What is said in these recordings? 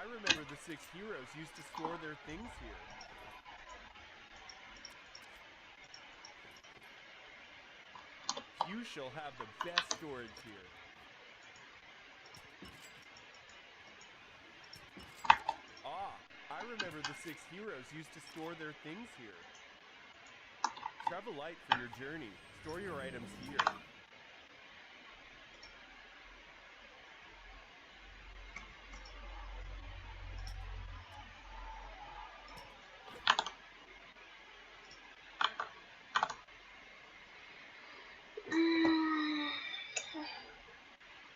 remember the 6 heroes used to store their things here. You shall have the best storage here. Ah, I remember the 6 heroes used to store their things here. Travel light for your journey. Store your items here.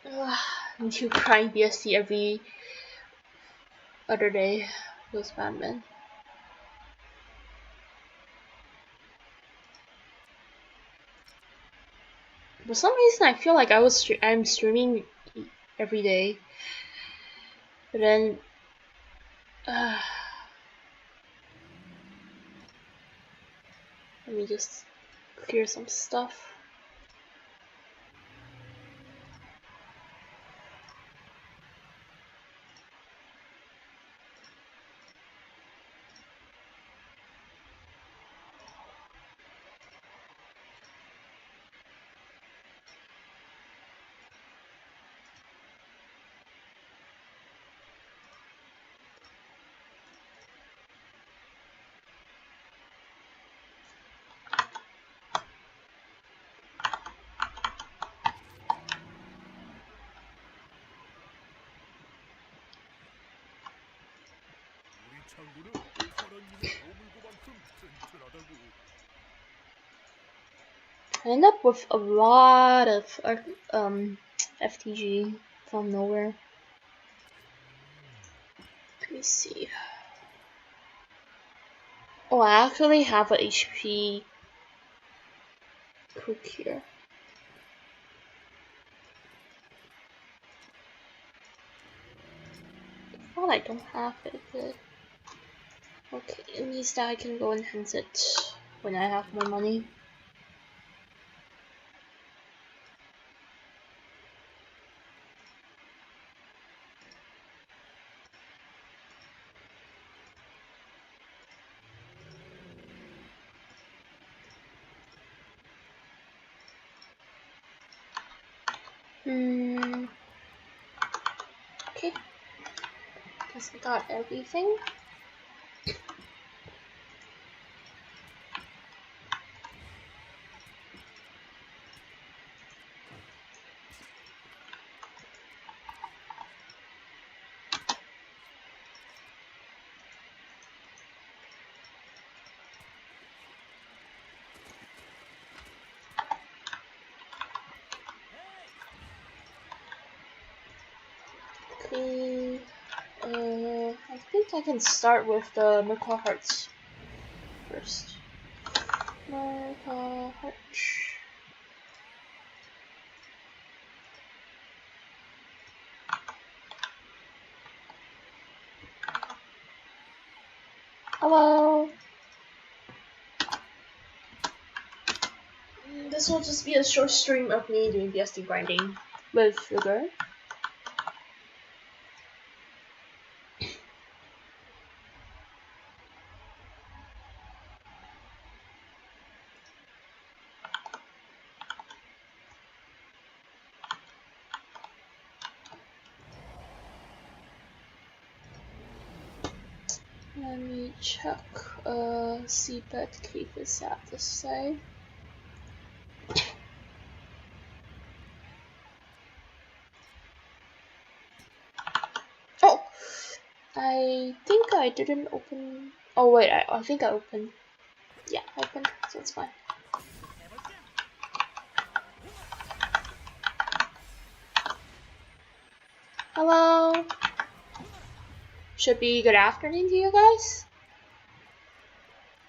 I need to grind BST every other day. Those Batman. For some reason, I feel like I'm streaming every day, but then let me just clear some stuff. I end up with a lot of FTG from nowhere. Let me see. Oh, I actually have a HP cook here. I thought I don't have it, but okay, it means that I can go enhance it when I have more money. Okay. Guess I got everything. Okay. I think I can start with the Merca Hearts first. Merca Hearts. Hello. This will just be a short stream of me doing BST grinding with sugar. Let me check seabed cave is at this side. Oh, I think I didn't open. Oh wait, I think I opened. Yeah, I opened, so it's fine. Hello. Should be good afternoon to you guys,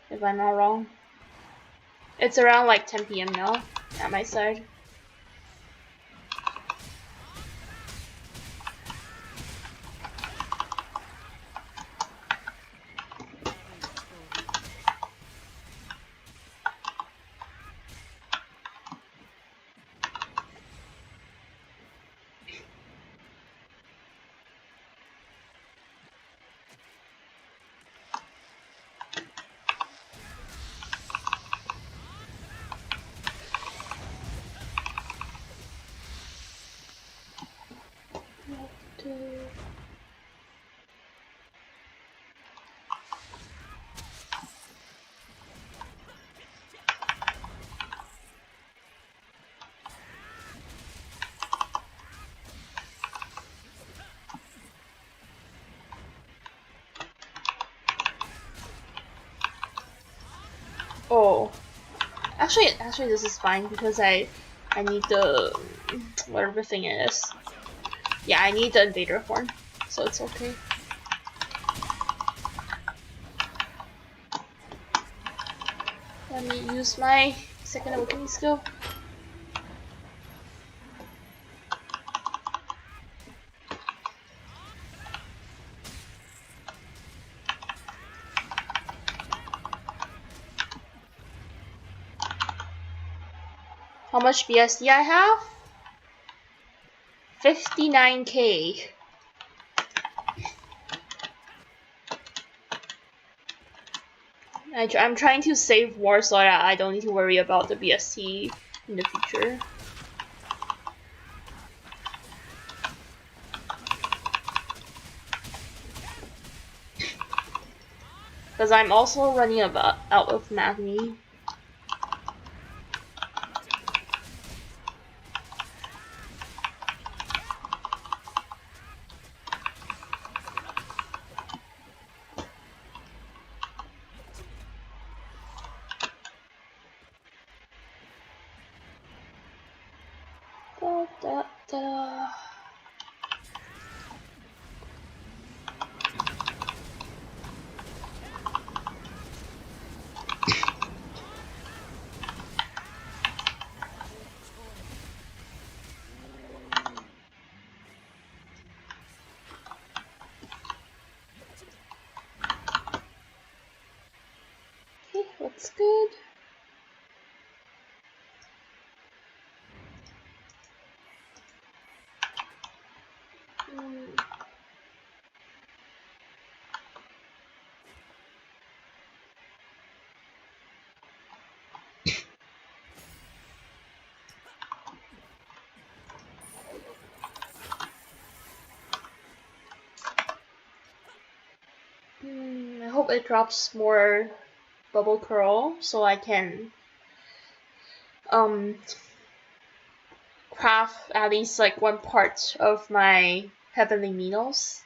if I'm not wrong. It's around like 10 PM now at my side. Oh, actually, this is fine because I need the whatever thing it is. Yeah, I need the invader horn, so it's okay. Let me use my second awakening skill. How much BST I have? 59k. I'm trying to save more so that I don't need to worry about the BST in the future. Because I'm also running out of Magni. Da, da, da. Okay, that's good. I hope it drops more bubble curl so I can craft at least like one part of my heavenly needles.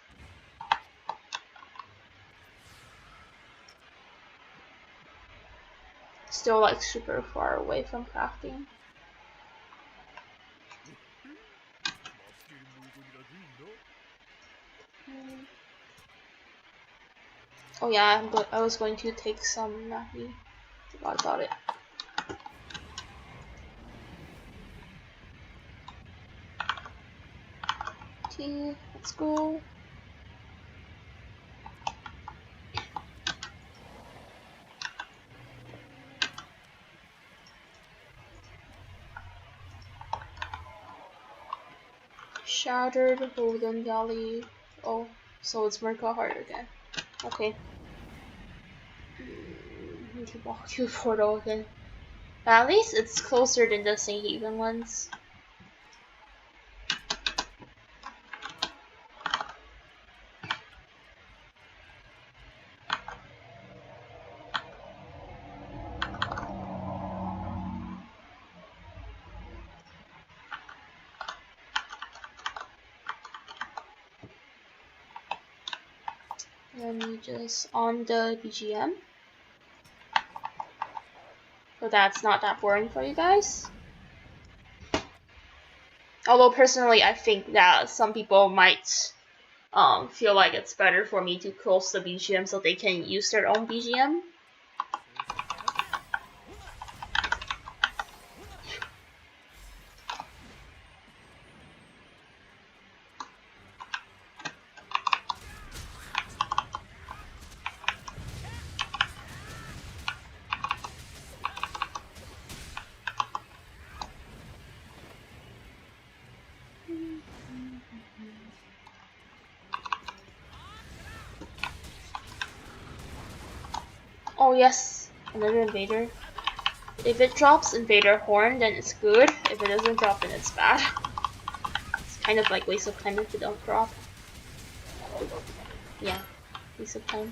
Still like super far away from crafting. Oh yeah, I was going to take some Nahi. Forgot about it. Okay, let's go. Shattered Golden Valley. Oh, so it's Merca Heart again. Okay. Need to walk to the portal again. But at least it's closer than the St. Haven ones. Let me just on the BGM. So that's not that boring for you guys. Although personally I think that some people might feel like it's better for me to close the BGM so they can use their own BGM. Oh yes, another invader. If it drops invader horn, then it's good. If it doesn't drop, then it's bad. kind of like waste of time if it don't drop. Yeah, waste of time.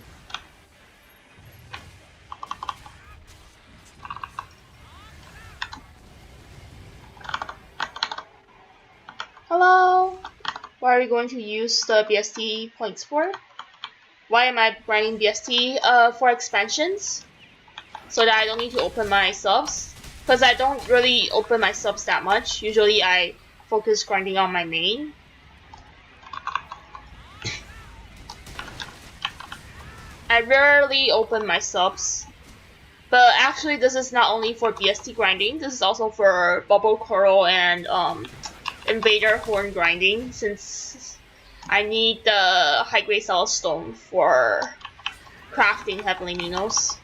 Hello? What are we going to use the BST points for? Why am I grinding BST? For expansions. So that I don't need to open my subs. Because I don't really open my subs that much. Usually I focus grinding on my main. I rarely open my subs. But actually this is not only for BST grinding. This is also for Bubble Coral and Invader Horn grinding. Since I need the high grade cell stone for crafting Heavenly Minos.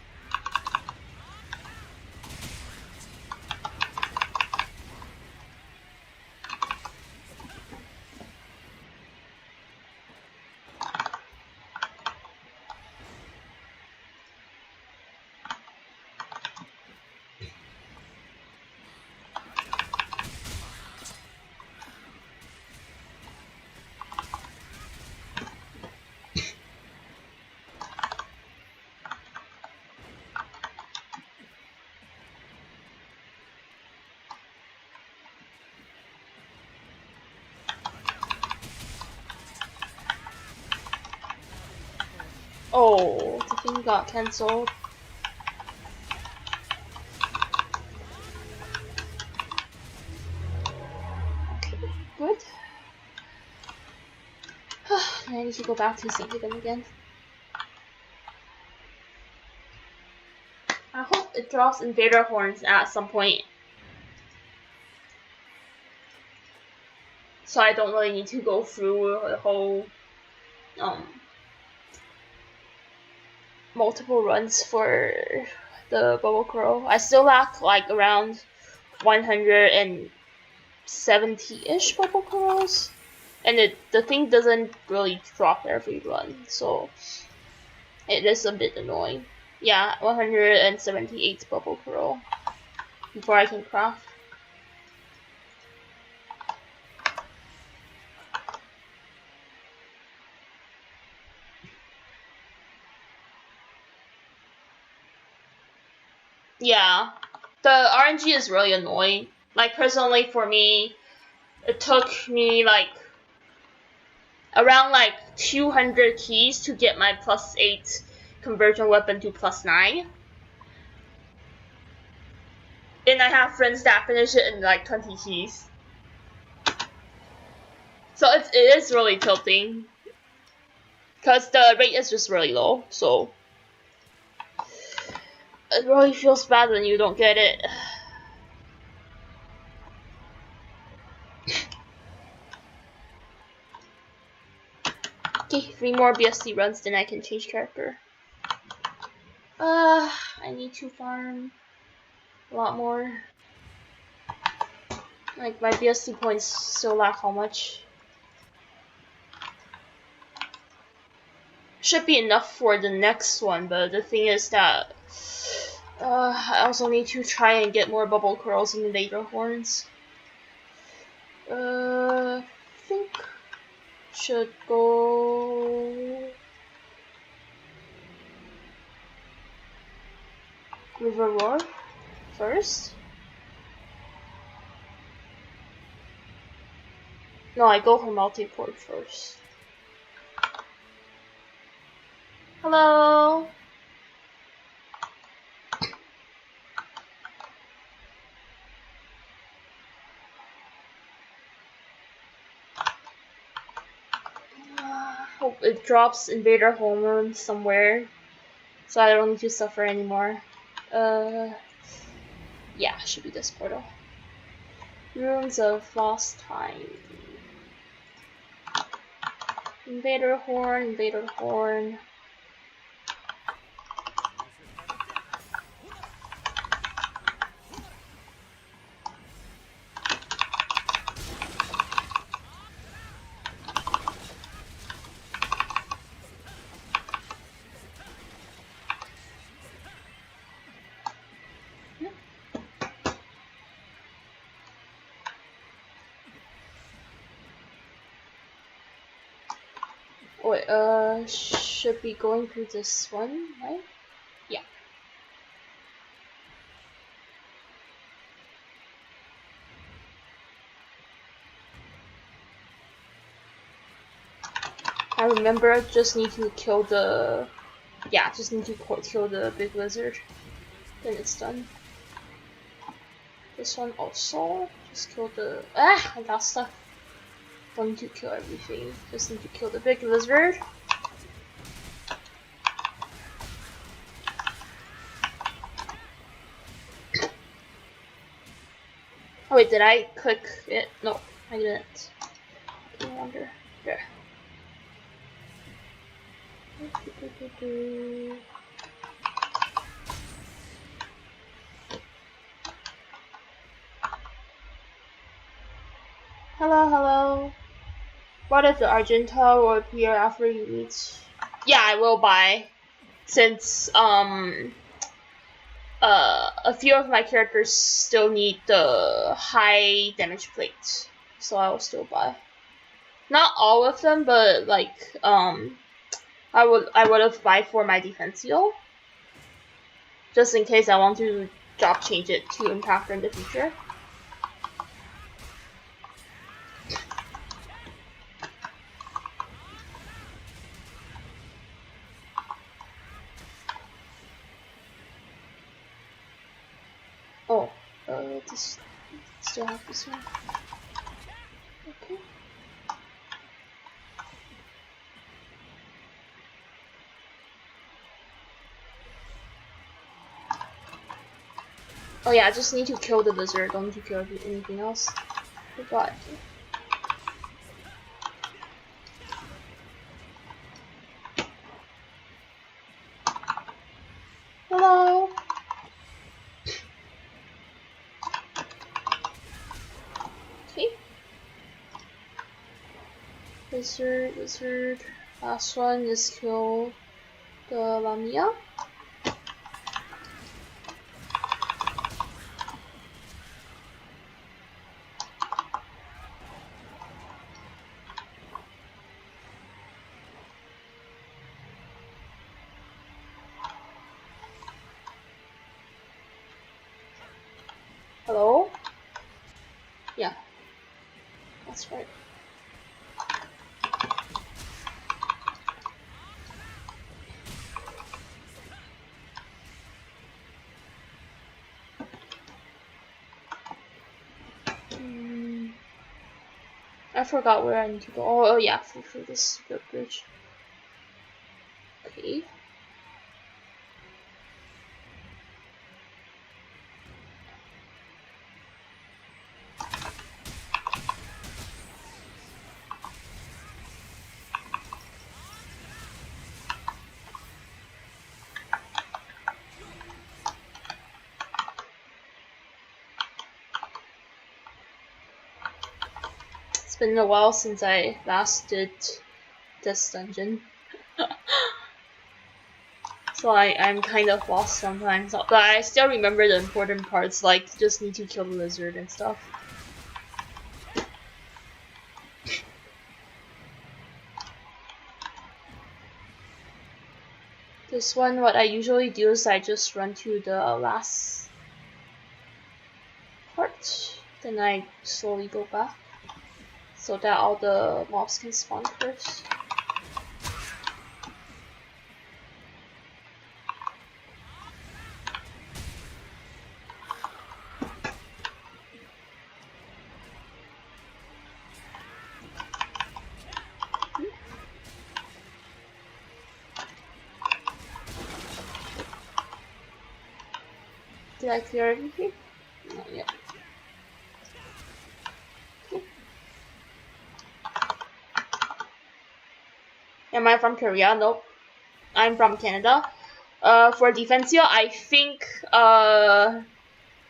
Oh, the thing got cancelled. Okay, good. I need to go back to St. Haven again. I hope it drops Invader Horns at some point. So I don't really need to go through the whole multiple runs for the Bubble Crow. I still lack like around 170-ish Bubble Crows. And the thing doesn't really drop every run, so it is a bit annoying. Yeah, 178 Bubble Crow before I can craft. Yeah, the RNG is really annoying. Like personally for me, it took me like around like 200 keys to get my +8 conversion weapon to +9. And I have friends that finish it in like 20 keys. So it is really tilting. Because the rate is just really low, so it really feels bad when you don't get it. Okay, 3 more BST runs, then I can change character. I need to farm a lot more. Like, my BST points still lack how much? Should be enough for the next one, but the thing is that I also need to try and get more bubble curls and Invader Horns. I think should go River Roar first. No, I go for multi-port first. Hello. Hope it drops Invader Hormone somewhere, so I don't need to suffer anymore. Yeah, should be this portal. Runes of Lost Time. Invader Horn, Invader Horn. Wait, should be going through this one, right? Yeah. I remember just need to kill the... Yeah, just need to kill the big lizard. Then it's done. This one also. Just kill the... Ah! I got stuck. Don't need to kill everything. Just need to kill the big lizard. Oh wait, did I click it? No, I didn't. I wonder. There. Hello, hello. What if the Argenta will appear after you meet? Yeah, I will buy. Since a few of my characters still need the high damage plate, so I will still buy. Not all of them, but like I would have buy for my defensio, just in case I want to job change it to Impactor in the future. Oh, this still have this one. Okay. Oh yeah, I just need to kill the lizard, don't need to kill anything else. Forgot. Hello! Okay. Lizard. Last one is kill the Lamia. Hello? Yeah. That's right. I forgot where I need to go. Oh yeah, for this bridge. Okay. It's been a while since I last did this dungeon. So I'm kind of lost sometimes, but I still remember the important parts, like just need to kill the lizard and stuff. This one, what I usually do is I just run to the last part, then I slowly go back, so that all the mobs can spawn first. Did I clear everything? Not yet. Okay. Am I from Korea? Nope. I'm from Canada. For Defensio, I think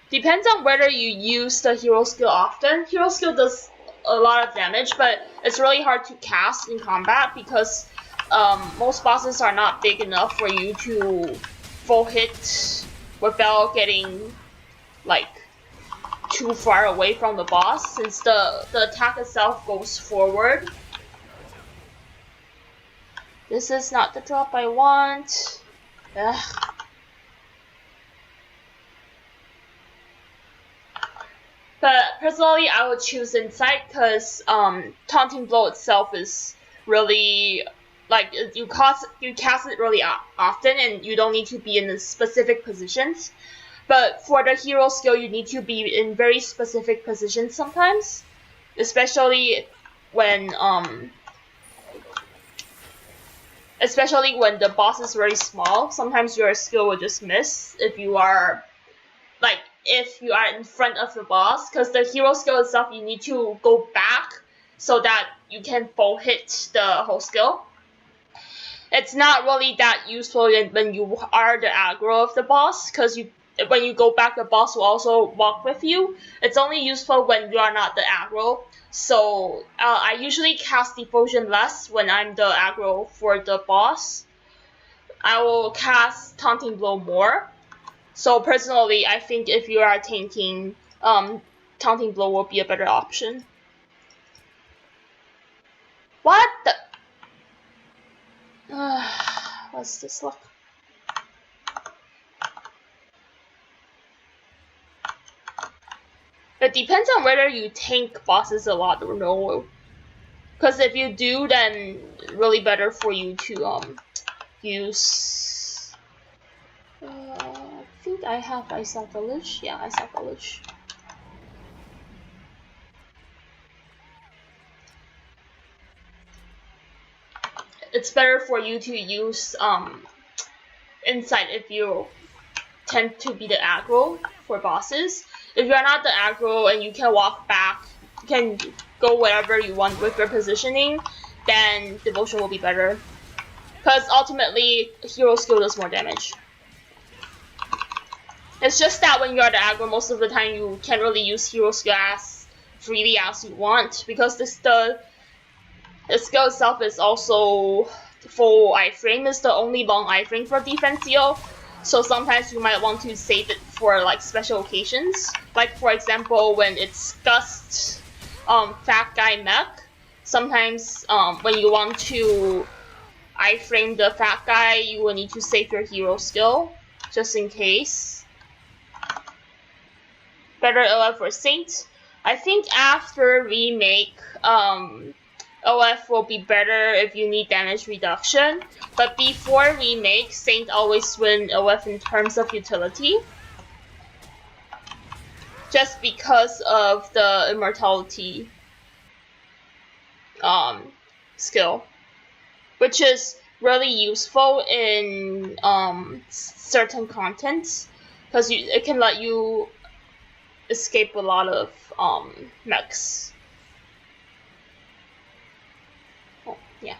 depends on whether you use the hero skill often. Hero skill does a lot of damage, but it's really hard to cast in combat because most bosses are not big enough for you to full hit without getting like too far away from the boss, since the attack itself goes forward. This is not the drop I want. Ugh. But personally, I would choose Insight because Taunting Blow itself is really like you cast it really often, and you don't need to be in the specific positions. But for the hero skill, you need to be in very specific positions sometimes, especially when the boss is very small. Sometimes your skill will just miss if you are in front of the boss, because the hero skill itself, you need to go back so that you can full hit the whole skill. It's not really that useful when you are the aggro of the boss, because when you go back, the boss will also walk with you. It's only useful when you are not the aggro. So I usually cast Devotion less when I'm the aggro for the boss. I will cast Taunting Blow more. So personally, I think if you are tanking, Taunting Blow will be a better option. What the? What's this luck? It depends on whether you tank bosses a lot or no. Because if you do, then really better for you to use. I think I have Ice Out Village. Yeah, Ice Out Village. It's better for you to use Insight if you tend to be the aggro for bosses. If you're not the aggro and you can walk back, you can go wherever you want with your positioning, then Devotion will be better. Because ultimately, hero skill does more damage. It's just that when you're the aggro, most of the time you can't really use hero skill as freely as you want, because the skill itself is also full iframe. Is the only long iframe for Defensio. So sometimes you might want to save it for like special occasions. Like for example, when it's Gust Fat Guy Mech, sometimes when you want to iframe the Fat Guy, you will need to save your hero skill, just in case. Better OF for Saint. I think after remake, OF will be better if you need damage reduction, but before remake, Saint always win OF in terms of utility, just because of the immortality skill, which is really useful in certain contents, because it can let you escape a lot of mechs. Yeah.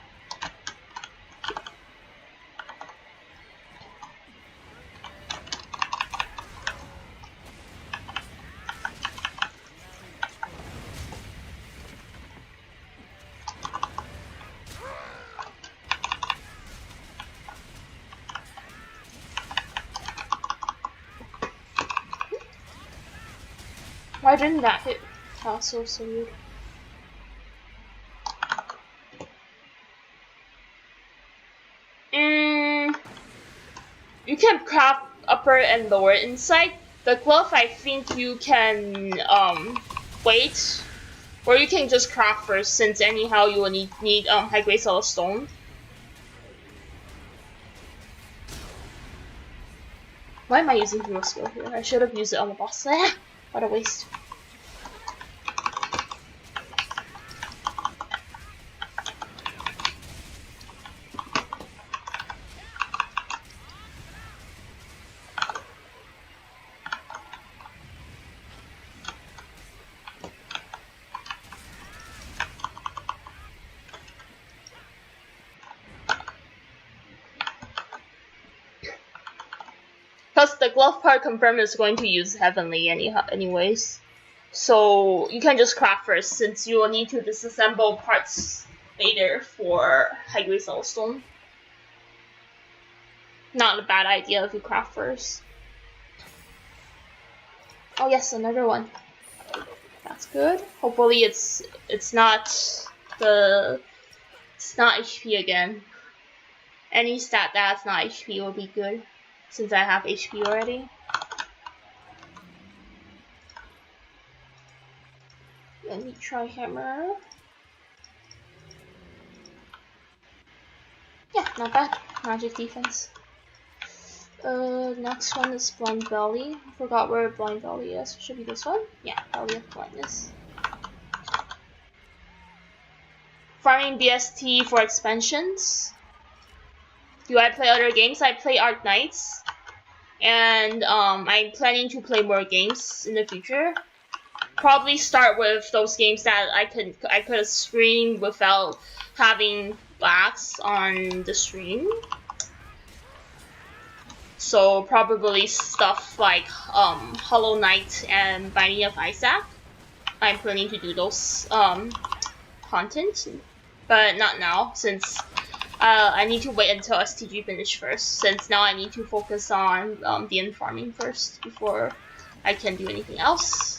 Why didn't that hit? That was so weird. You can craft upper and lower Insight. The glove, I think you can wait, or you can just craft first, since anyhow you will need high grade Soul Stone. Why am I using hero skill here? I should have used it on the boss. What a waste. Because the glove part confirmed is going to use Heavenly anyways. So you can just craft first, since you will need to disassemble parts later for high grade Soulstone. Not a bad idea if you craft first. Oh yes, another one. That's good. Hopefully it's not HP again. Any stat that's not HP will be good, since I have HP already. Let me try hammer. Yeah, not bad. Magic defense. Next one is Blind Belly. I forgot where Blind Belly is. Should be this one? Yeah, Belly of Blindness. Farming BST for expansions. Do I play other games? I play Arc Knights. And I'm planning to play more games in the future. Probably start with those games that I could stream without having lags on the stream. So probably stuff like Hollow Knight and Binding of Isaac. I'm planning to do those content, but not now, since I need to wait until STG finish first, since now I need to focus on DN farming first before I can do anything else.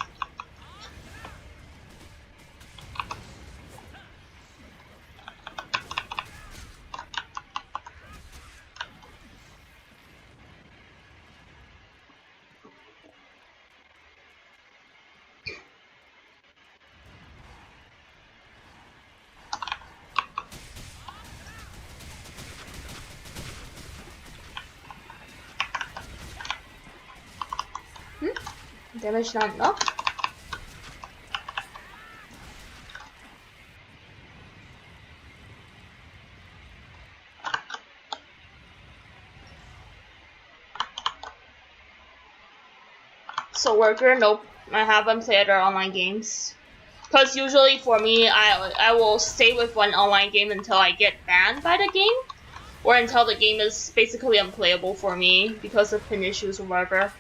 Damage not enough. So worker, nope. I haven't played other online games. Because usually for me, I will stay with one online game until I get banned by the game. Or until the game is basically unplayable for me because of pin issues or whatever.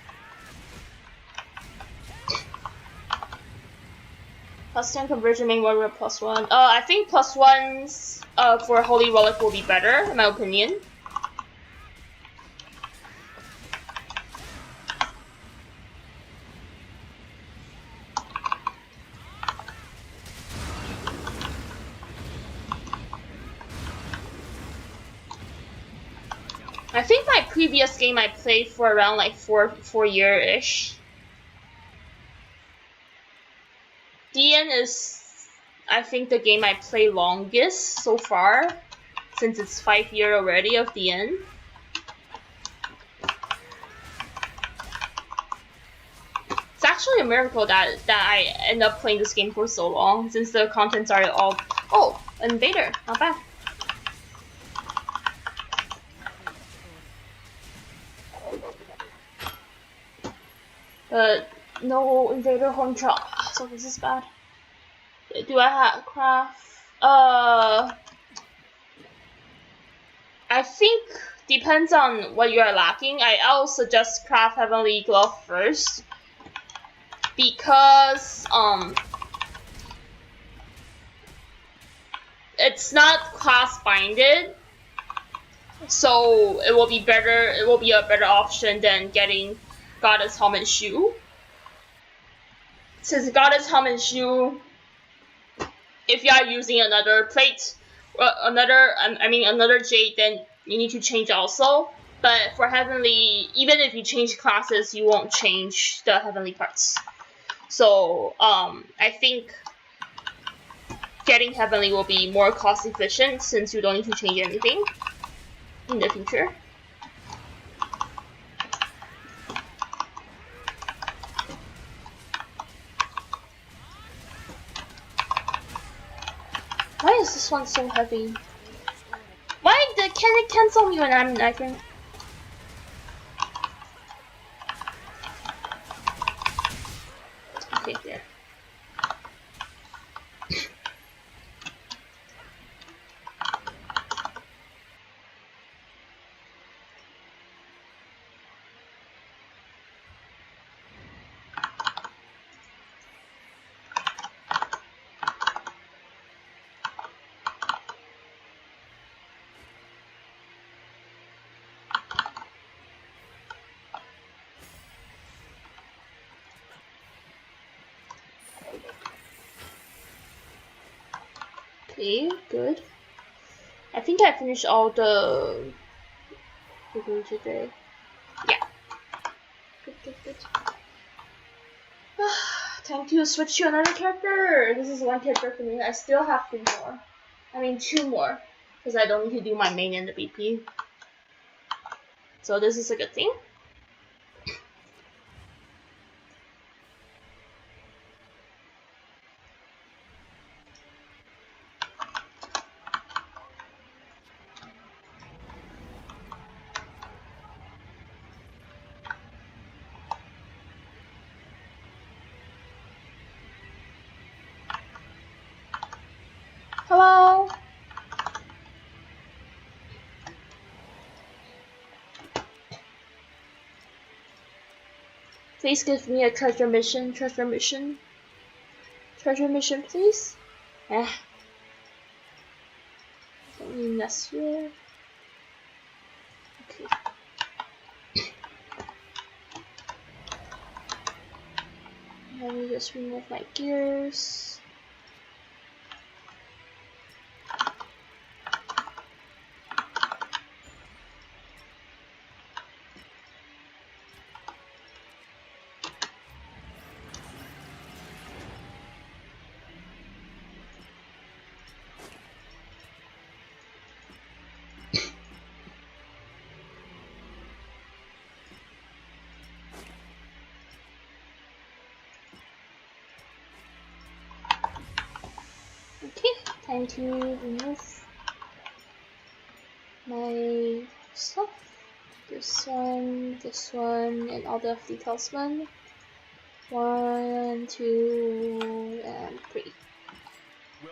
+10 conversion main warrior +1. I think +1s for Holy Relic will be better, in my opinion. I think my previous game I played for around like four year-ish. DN is, I think, the game I play longest so far, since it's 5 years already of DN. It's actually a miracle that I end up playing this game for so long, since the contents are all... Oh, Invader, not bad. No Invader Horn Chop, so this is bad. Do I have craft? I think depends on what you are lacking. I'll suggest craft Heavenly Glove first, because it's not class binded, so it will be better. It will be a better option than getting Goddess Helmet Shoe. Since Goddess Helmet Shoe, if you are using another plate, another jade, then you need to change also. But for Heavenly, even if you change classes, you won't change the Heavenly parts. So I think getting Heavenly will be more cost efficient, since you don't need to change anything in the future. Why is this one so heavy? Why can it cancel me when I'm knifing? Okay, there. Okay, good. I I think I finished all the today. Yeah. Good. Time to switch to another character. This is one character for me. I still have 3 more. I mean 2 more. Because I don't need to do my main and the BP. So this is a good thing. Hello? Please give me a treasure mission, please. Don't need this here. Okay. Let me just remove my gears. Okay, time to remove my stuff. This one, and all the fleet talisman. 1, 2, and 3.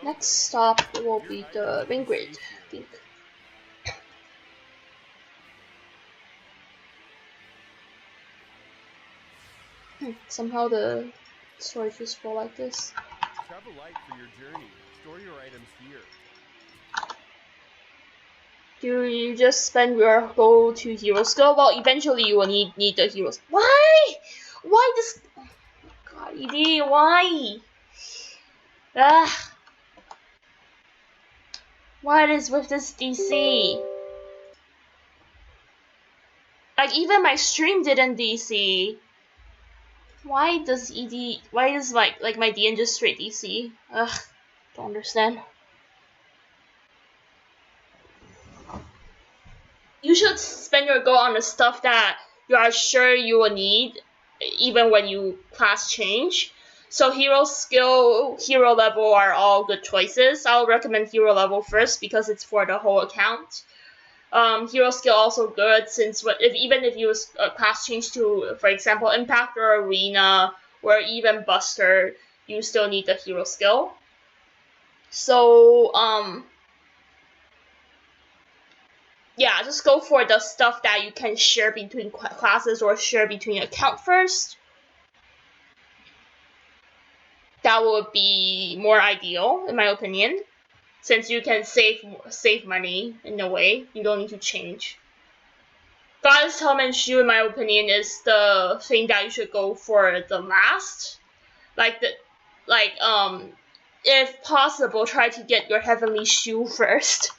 Next stop will be the ring grid, I think. Somehow the storage is full like this. Travel light for your journey. Store your items here. Do you just spend your gold to hero skill? Well, eventually you will need the heroes. Why? Why this? Oh God, ED, why? Ah. What is with this DC? Like even my stream didn't DC. Why does ED? Why does like my DN just straight DC? Ugh, don't understand. You should spend your gold on the stuff that you are sure you will need, even when you class change. So hero skill, hero level are all good choices. I'll recommend hero level first because it's for the whole account. Hero skill also good since even if you class change to, for example, Impact or Arena or even Buster, you still need the hero skill. So yeah, just go for the stuff that you can share between classes or share between account first. That would be more ideal, in my opinion, since you can save money in a way. You don't need to change. Goddess Helm and Shoe, in my opinion, is the thing that you should go for the last. If possible, try to get your Heavenly Shoe first.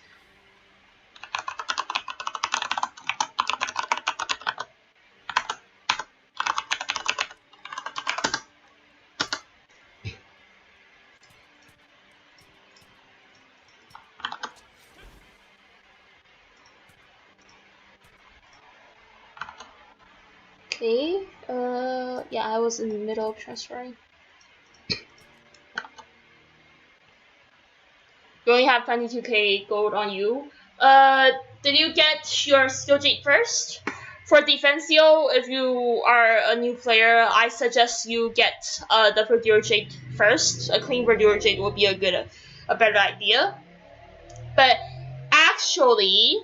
Okay, yeah, I was in the middle of transferring. You only have 22k gold on you. Did you get your skill jade first? For Defensio, if you are a new player, I suggest you get the Verdure Jade first. A clean Verdure Jade will be a better idea. But actually,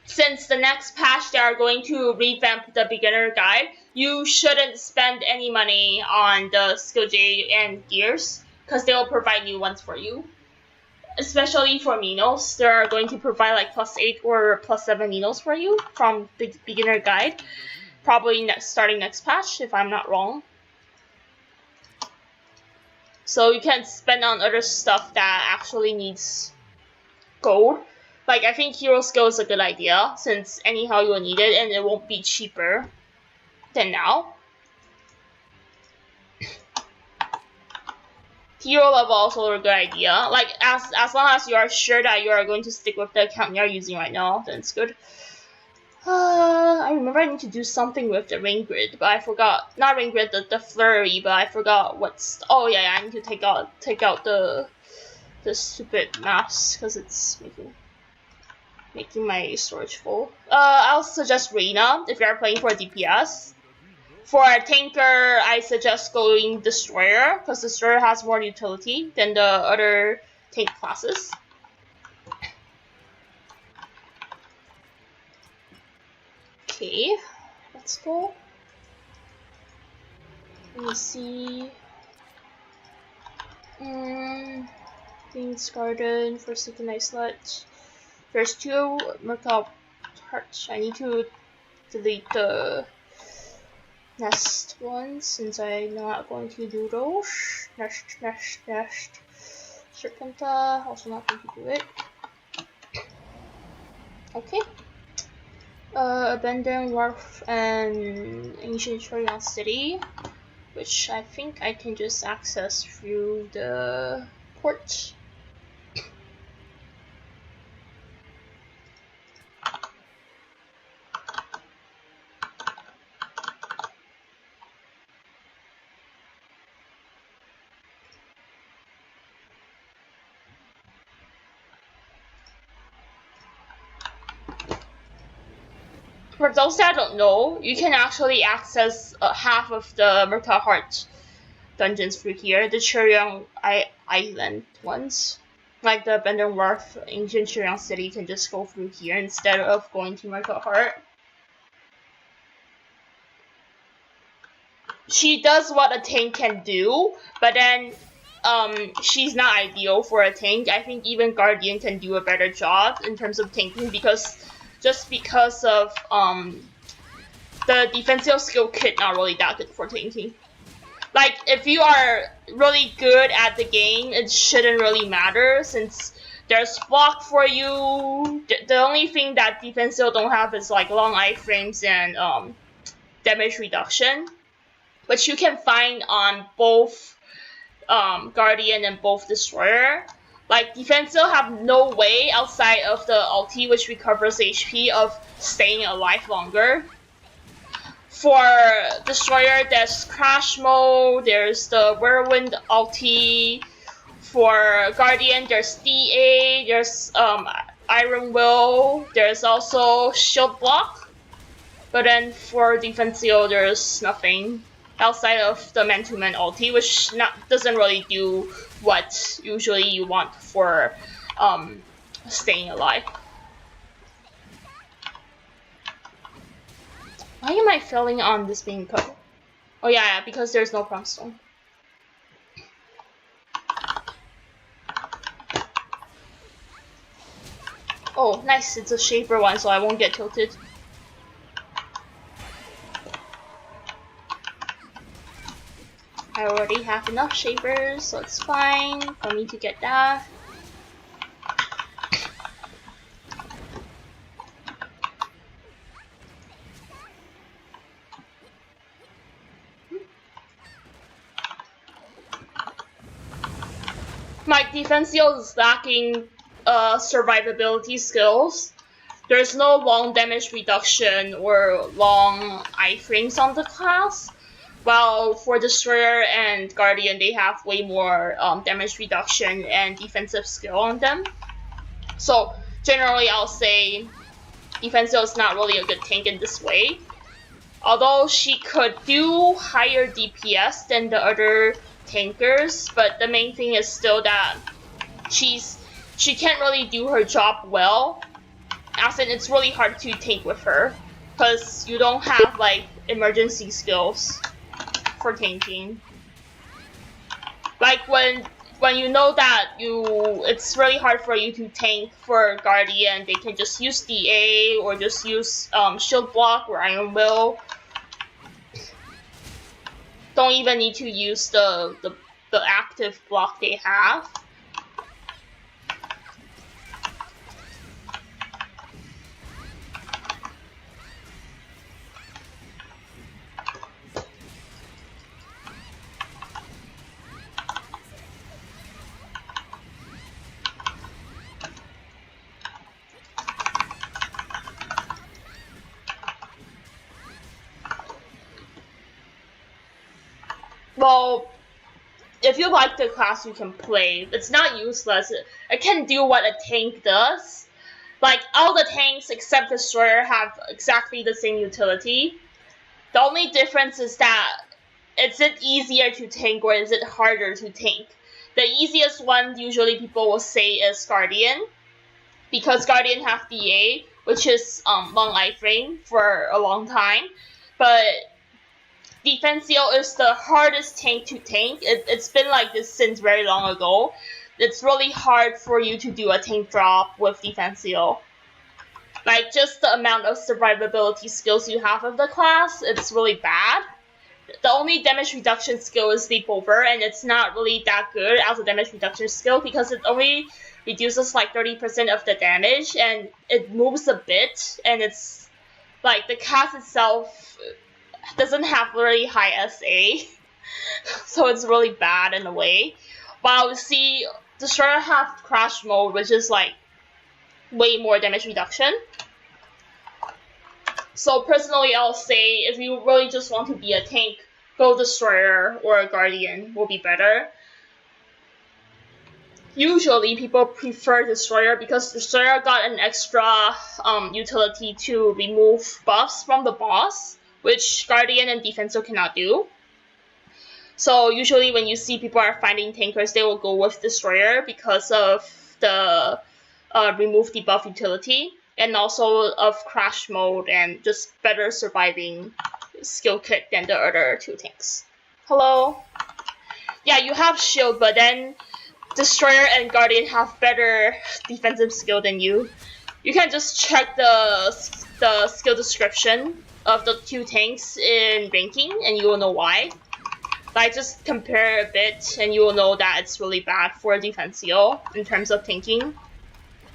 since the next patch they are going to revamp the beginner guide, you shouldn't spend any money on the skill jade and gears because they will provide new ones for you. Especially for Minos, they are going to provide like +8 or +7 Minos for you from the beginner guide. Probably starting next patch, if I'm not wrong. So you can spend on other stuff that actually needs gold. Like, I think hero skill is a good idea, since anyhow you'll need it, and it won't be cheaper than now. Hero level also a good idea. Like, as long as you are sure that you are going to stick with the account you're using right now, then it's good. I remember I need to do something with the rain grid, but I forgot. Not rain grid, the flurry, but I forgot what's. Oh yeah, I need to take out the stupid maps because it's making my storage full. I'll suggest Reyna if you're playing for DPS. For a tanker, I suggest going Destroyer, because Destroyer has more utility than the other tank classes. Okay, let's go. Let me see. Queen's Garden for second isolate. There's 2 Mercantile Hearts. I need to delete the nest ones since I'm not going to do those. Nest. Serpenta, also not going to do it. Okay. Abandoned Wharf and Ancient Curiosity, which I think I can just access through the port. For those that don't know, you can actually access half of the Mercantile Heart dungeons through here, the Cherion Island ones. Like the Abandoned Wharf, Ancient Cherion City, can just go through here instead of going to Mercantile Heart. She does what a tank can do, but then she's not ideal for a tank. I think even Guardian can do a better job in terms of tanking because of the defensive skill kit not really that good for tanking. Like, if you are really good at the game, it shouldn't really matter since there's block for you. The only thing that defensive don't have is like long iframes and damage reduction, which you can find on both Guardian and both Destroyer. Like, defensive have no way outside of the ulti, which recovers HP, of staying alive longer. For Destroyer, there's Crash Mode, there's the Whirlwind ulti. For Guardian, there's DA, there's Iron Will, there's also Shield Block. But then for Defensio, there's nothing outside of the man-to-man ulti, which doesn't really do what usually you want for staying alive. Why am I failing on this main code? Oh yeah, because there's no Prompt Stone. Oh, nice, it's a Shaper one, so I won't get tilted. I already have enough Shapers, so it's fine for me to get that. My Defensio is lacking survivability skills. There's no long damage reduction or long iframes on the class. While for Destroyer and Guardian, they have way more damage reduction and defensive skill on them. So generally, I'll say Defensio is not really a good tank in this way. Although she could do higher DPS than the other tankers, but the main thing is still that she can't really do her job well. As in, it's really hard to tank with her because you don't have like emergency skills for tanking. Like when you know that it's really hard for you to tank for Guardian, they can just use DA or just use Shield Block or Iron Will. Don't even need to use the active block they have. Well, if you like the class, you can play. It's not useless. It can do what a tank does. Like, all the tanks except Destroyer have exactly the same utility. The only difference is that is it easier to tank or is it harder to tank? The easiest one usually people will say is Guardian, because Guardian have DA, which is long life frame for a long time, but Defensio is the hardest tank to tank. It's been like this since very long ago. It's really hard for you to do a tank drop with Defensio. Like, just the amount of survivability skills you have of the class, it's really bad. The only damage reduction skill is Sleepover, and it's not really that good as a damage reduction skill because it only reduces like 30% of the damage, and it moves a bit, and it's like the cast itself doesn't have really high SA, so it's really bad in a way. While we see Destroyer have Crash Mode, which is like way more damage reduction. So personally, I'll say if you really just want to be a tank, go Destroyer or a Guardian will be better. Usually people prefer Destroyer because Destroyer got an extra utility to remove buffs from the boss, which Guardian and Defensor cannot do. So usually when you see people are finding tankers, they will go with Destroyer because of the remove debuff utility, and also of Crash Mode and just better surviving skill kit than the other two tanks. Hello? Yeah, you have shield, but then Destroyer and Guardian have better defensive skill than you. You can just check the skill description of the two tanks in ranking, and you will know why. Like, just compare a bit, and you will know that it's really bad for Defensio in terms of tanking.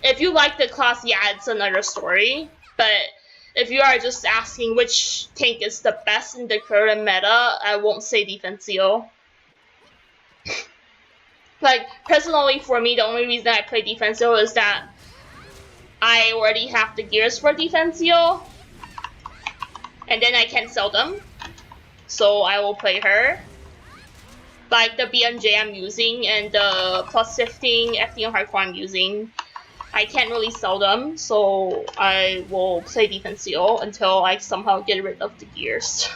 If you like the class, yeah, it's another story. But if you are just asking which tank is the best in the current meta, I won't say Defensio. Like, personally, for me, the only reason I play Defensio is that I already have the gears for Defensio, and then I can't sell them, so I will play her. Like the BMJ I'm using and the plus 15 FD hardcore I'm using, I can't really sell them, so I will play Defensio until I somehow get rid of the gears.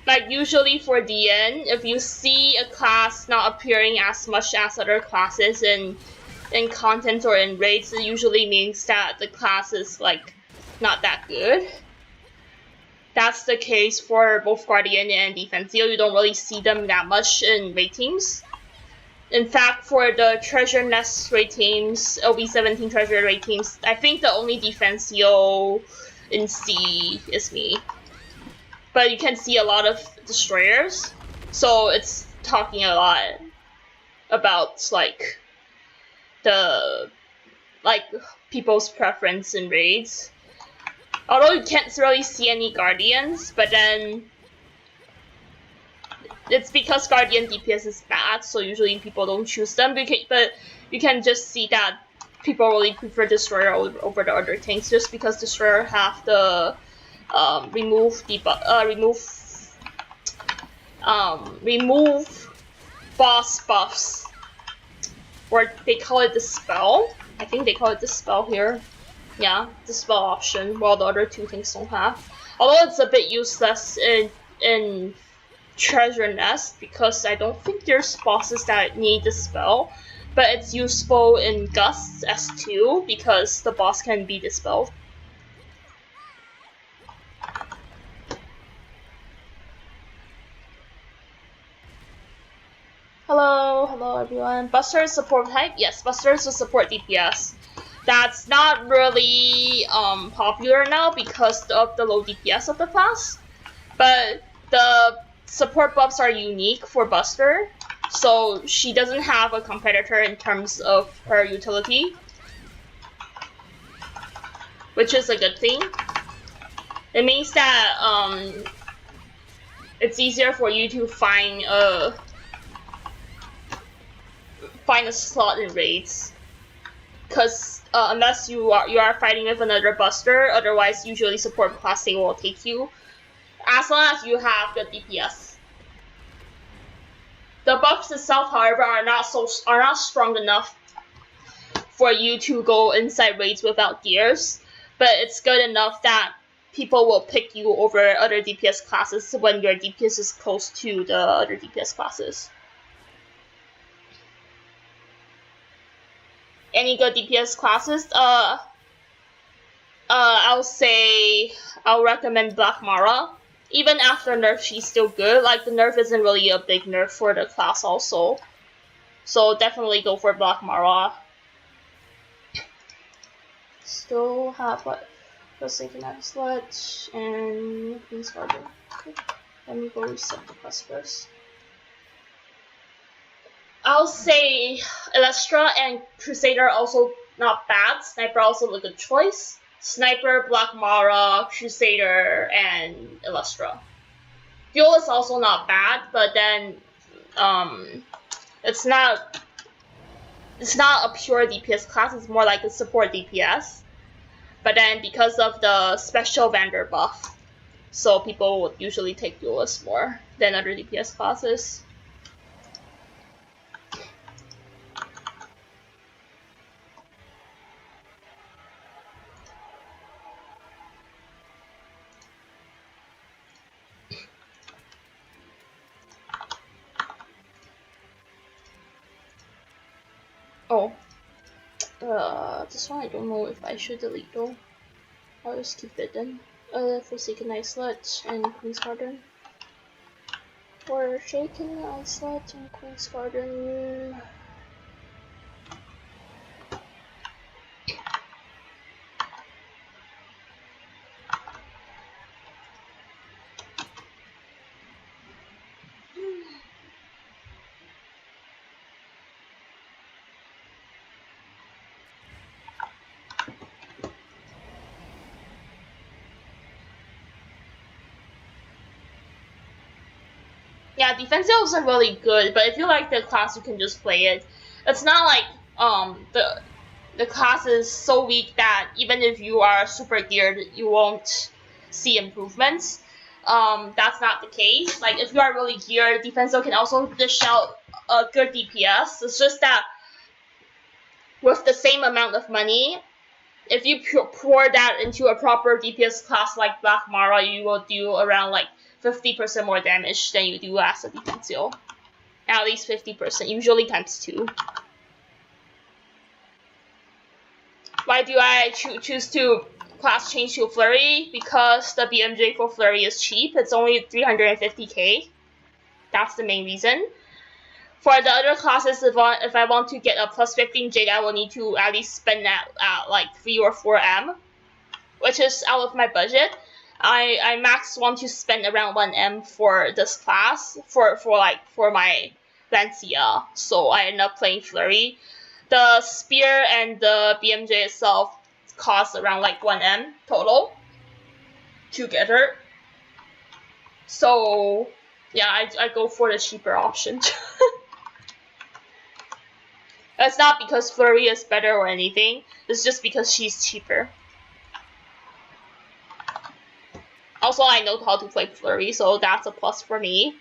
Like, usually for DN, if you see a class not appearing as much as other classes in content or in raids, it usually means that the class is, like, not that good. That's the case for both Guardian and Defensio. You don't really see them that much in raid teams. In fact, for the Treasure Nest raid teams, LB17 Treasure raid teams, I think the only Defensio in C is me. But you can see a lot of Destroyers, so it's talking a lot about like people's preference in raids. Although you can't really see any Guardians, but then it's because Guardian DPS is bad, so usually people don't choose them. But you can just see that people really prefer Destroyer over the other tanks, just because Destroyer have the remove boss buffs, or they call it the spell. I think they call it the spell here. Yeah, the spell option, while the other two things don't have. Although it's a bit useless in Treasure Nest, because I don't think there's bosses that need the spell, but it's useful in Gust S2 because the boss can be dispelled. Hello everyone. Buster is support type? Yes, Buster is a support DPS. That's not really popular now because of the low DPS of the class. But the support buffs are unique for Buster, so she doesn't have a competitor in terms of her utility, which is a good thing. It means that it's easier for you to find a slot in raids, because unless you are fighting with another buster, otherwise usually support classing will take you, as long as you have good DPS. The buffs itself, however, are not strong enough for you to go inside raids without gears, but it's good enough that people will pick you over other DPS classes when your DPS is close to the other DPS classes. Any good DPS classes? I'll recommend Black Mara. Even after nerf, she's still good. Like, the nerf isn't really a big nerf for the class also. So definitely go for Black Mara. Still have what? Forsaken Sledge and Queen's Garden. Okay. Let me go reset the quest first. I'll say Electra and Crusader are also not bad. Sniper also a good choice. Sniper, Black Mara, Crusader, and Electra. Fuel is also not bad, but then it's not a pure DPS class. It's more like a support DPS. But then because of the special vendor buff, so people would usually take duelist more than other DPS classes. Oh, this one I don't know if I should delete though. I'll just keep it then. Forsaken Islet and Queen's Garden. Forsaken Islet and Queen's Garden. Yeah, defensive isn't really good, but if you like the class, you can just play it. It's not like the class is so weak that even if you are super geared, you won't see improvements. That's not the case. Like, if you are really geared, defensive can also dish out a good DPS. It's just that with the same amount of money, if you pour that into a proper DPS class like Black Mara, you will do around like 50% more damage than you do as a defensive. At least 50%, usually times 2. Why do I choose to class change to Flurry? Because the BMJ for Flurry is cheap. It's only 350k. That's the main reason. For the other classes, if I want to get a plus 15 Jade, I will need to at least spend that like 3 or 4 M, which is out of my budget. I max want to spend around 1 M for this class for my Lancia, so I end up playing Flurry. The Spear and the BMJ itself cost around like 1 M total together. So yeah, I go for the cheaper option. It's not because Flurry is better or anything, it's just because she's cheaper. Also, I know how to play Flurry, so that's a plus for me.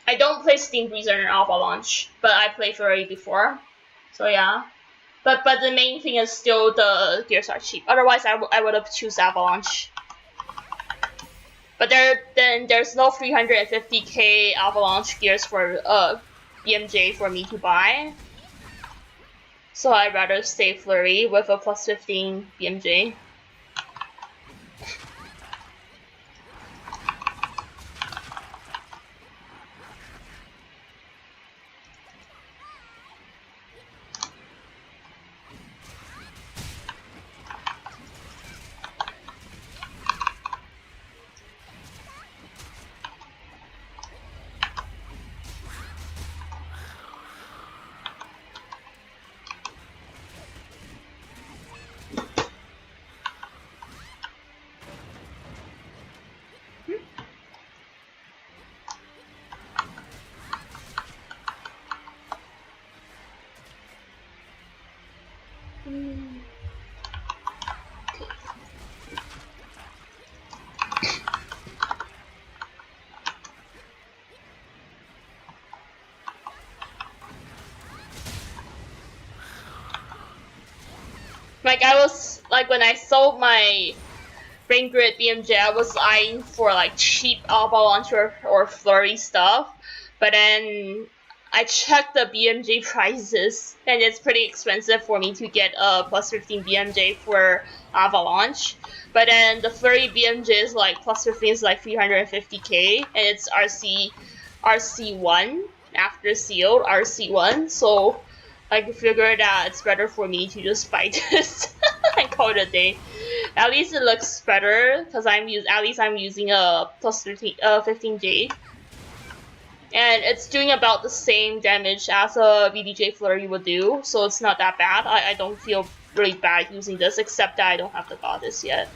I don't play Steam Breezer and Avalanche, but I played Flurry before. So yeah. But the main thing is still the gears are cheap. Otherwise, I would have choose Avalanche. But there's no 350k Avalanche gears for BMJ for me to buy. So I'd rather stay Flurry with a plus 15 BMJ. Like I was like when I sold my Rain Grid BMJ, I was eyeing for like cheap avalanche or flurry stuff, but then I checked the BMJ prices and it's pretty expensive for me to get a plus 15 BMJ for avalanche. But then the flurry BMJ is like plus 15 is like 350k and it's RC1 after sealed RC1, so I figured that it's better for me to just buy this and call it a day. At least it looks better because I'm using a plus 15J, and it's doing about the same damage as a VDJ Flurry would do, so it's not that bad. I don't feel really bad using this, except that I don't have the goddess yet.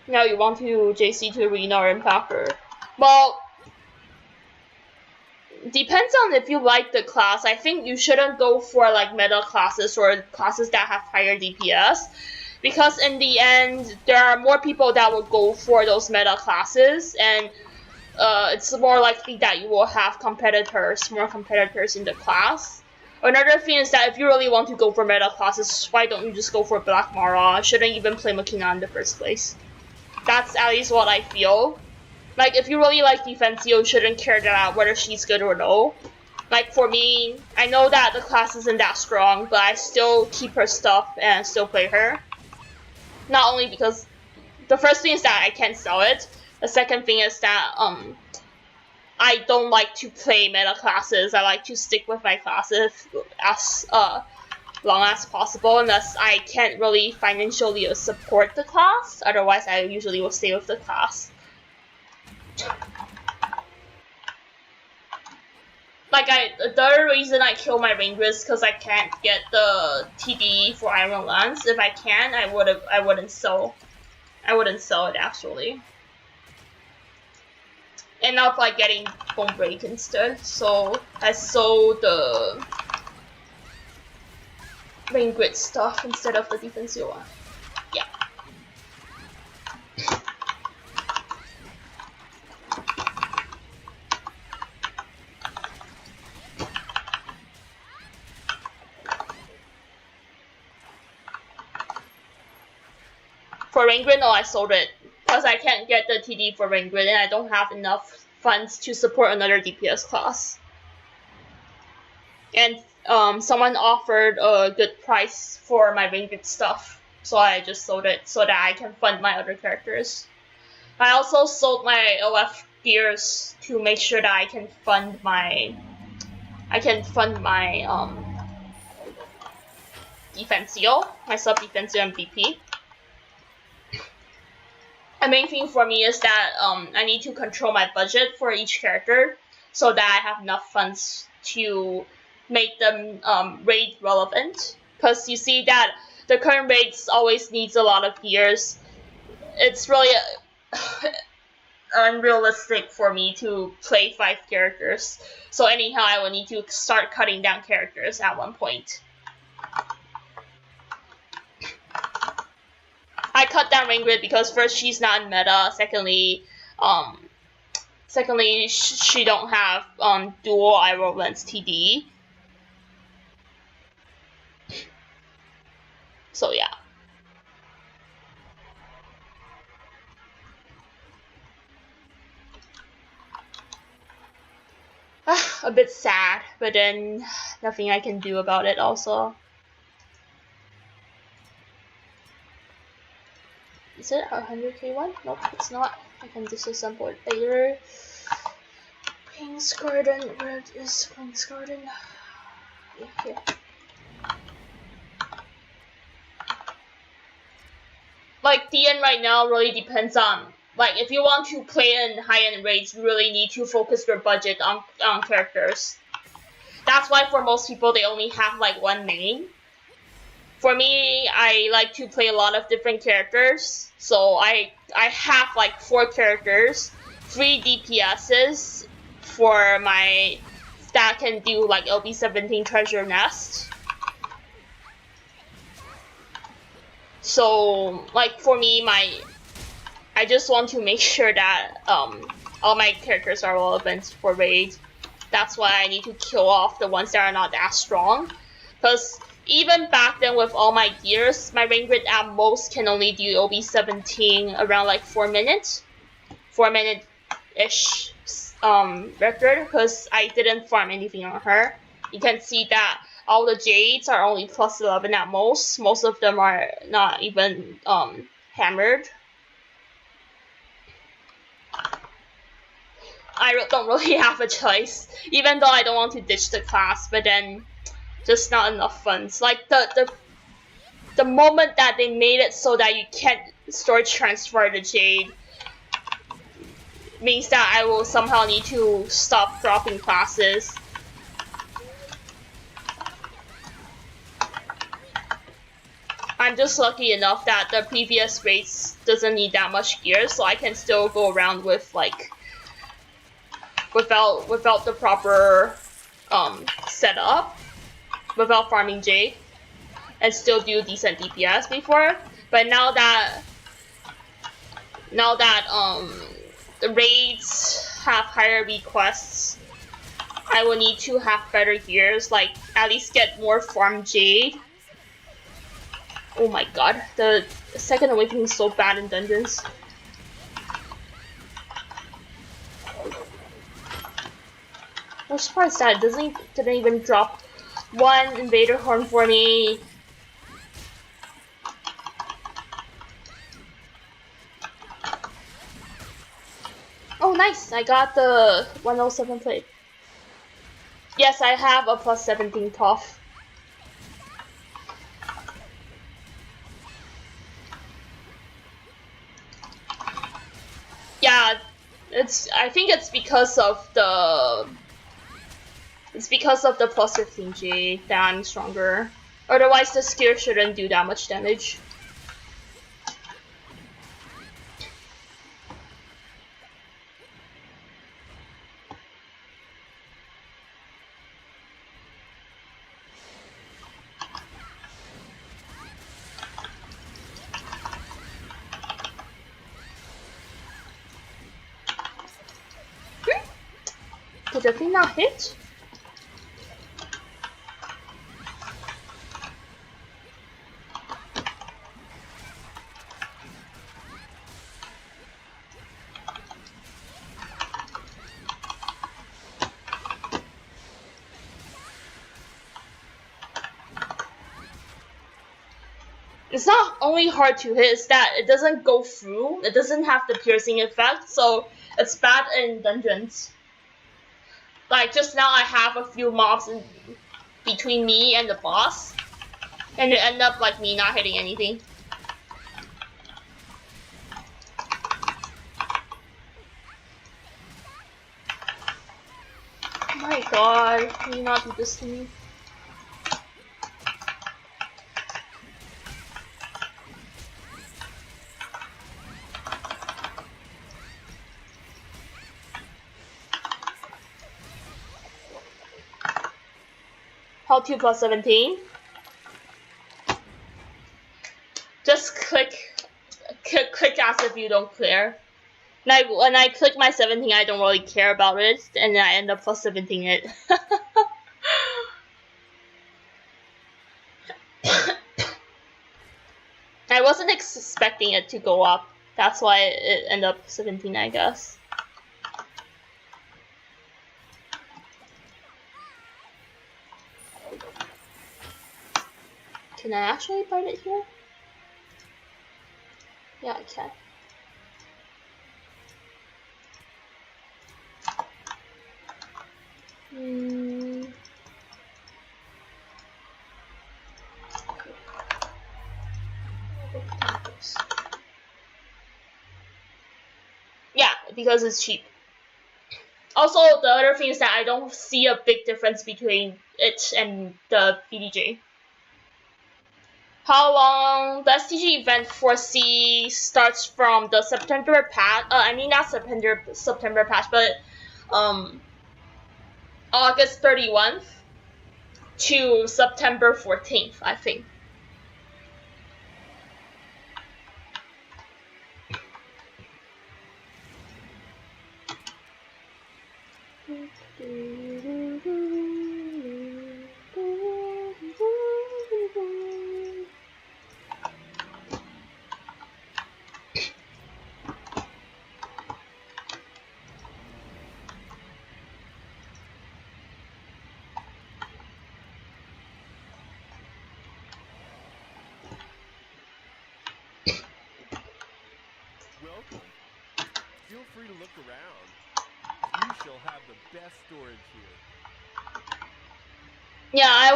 Now you want to JC to Arena or Impactor. Well, depends on if you like the class. I think you shouldn't go for like meta classes or classes that have higher DPS, because in the end there are more people that will go for those meta classes, and it's more likely that you will have more competitors in the class. Another thing is that if you really want to go for meta classes, why don't you just go for Black Mara? Shouldn't even play Makina in the first place. That's at least what I feel. Like, if you really like Defensio, you shouldn't care that whether she's good or no. Like, for me, I know that the class isn't that strong, but I still keep her stuff and still play her. Not only because the first thing is that I can't sell it. The second thing is that I don't like to play meta classes. I like to stick with my classes as long as possible, unless I can't really financially support the class. Otherwise, I usually will stay with the class. Like, the other reason I kill my Ranger is because I can't get the TD for Iron Lance. If I can, I wouldn't sell it actually. End up like getting Bone Break instead. So I sold the Rain Grid stuff instead of the defensive one. Yeah. For Rain Grid, no, I sold it because I can't get the TD for Rain Grid and I don't have enough funds to support another DPS class. And someone offered a good price for my Rain Grid stuff, so I just sold it so that I can fund my other characters. I also sold my OF gears to make sure that I can fund my Defensio, my sub Defensio MVP. The main thing for me is that I need to control my budget for each character so that I have enough funds to make them raid relevant. Because you see that the current raids always needs a lot of gears. It's really unrealistic for me to play 5 characters. So anyhow, I will need to start cutting down characters at one point. I cut down Rain Grid because first, she's not in meta. Secondly, she don't have dual Iron Lance TD. So yeah. A bit sad, but then nothing I can do about it also. Is it a 100k one? Nope, it's not. I can disassemble it later. Queen's Garden, where is Queen's Garden? Okay. Like, DN right now really depends on, like, if you want to play in high-end raids, you really need to focus your budget on characters. That's why for most people, they only have, like, one main. For me, I like to play a lot of different characters, so I have like 4 characters, 3 DPSs for my that can do like LB17 Treasure Nest, So like for me, I just want to make sure that all my characters are relevant for raid. That's why I need to kill off the ones that are not that strong. Because even back then with all my gears, my raid grid at most can only do OB17 around like 4 minutes. 4 minute-ish record, because I didn't farm anything on her. You can see that all the Jades are only plus 11 at most. Most of them are not even hammered. I don't really have a choice, even though I don't want to ditch the class, but then just not enough funds. Like the moment that they made it so that you can't store transfer the Jade means that I will somehow need to stop dropping classes. I'm just lucky enough that the previous race doesn't need that much gear, so I can still go around with like without the proper setup, without farming Jade, and still do decent DPS before. But now that the raids have higher requests, I will need to have better gears, like at least get more farm Jade. Oh my god, the second awakening is so bad in dungeons. I'm surprised that it didn't even drop one invader horn for me. Oh nice, I got the 107 plate. Yes, I have a plus 17 tough. Yeah, I think it's because of the plus 15G that I'm stronger. Otherwise the skill shouldn't do that much damage. Did the thing not hit? It's not only hard to hit, it's that it doesn't go through. It doesn't have the piercing effect, so it's bad in dungeons. Like just now I have a few mobs between me and the boss, and it end up like me not hitting anything. Oh my god, can you not do this to me? How 2 plus 17? Just click as if you don't clear. When I click my 17, I don't really care about it, and then I end up plus 17 it. I wasn't expecting it to go up. That's why it ended up 17, I guess. Can I actually bite it here? Yeah, I can. Yeah, because it's cheap. Also, the other thing is that I don't see a big difference between it and the BDJ. How long the STG event for C starts from the September patch? I mean not September patch, but August 31st to September 14th, I think. Welcome. Feel free to look around. You shall have the best storage here. Yeah, I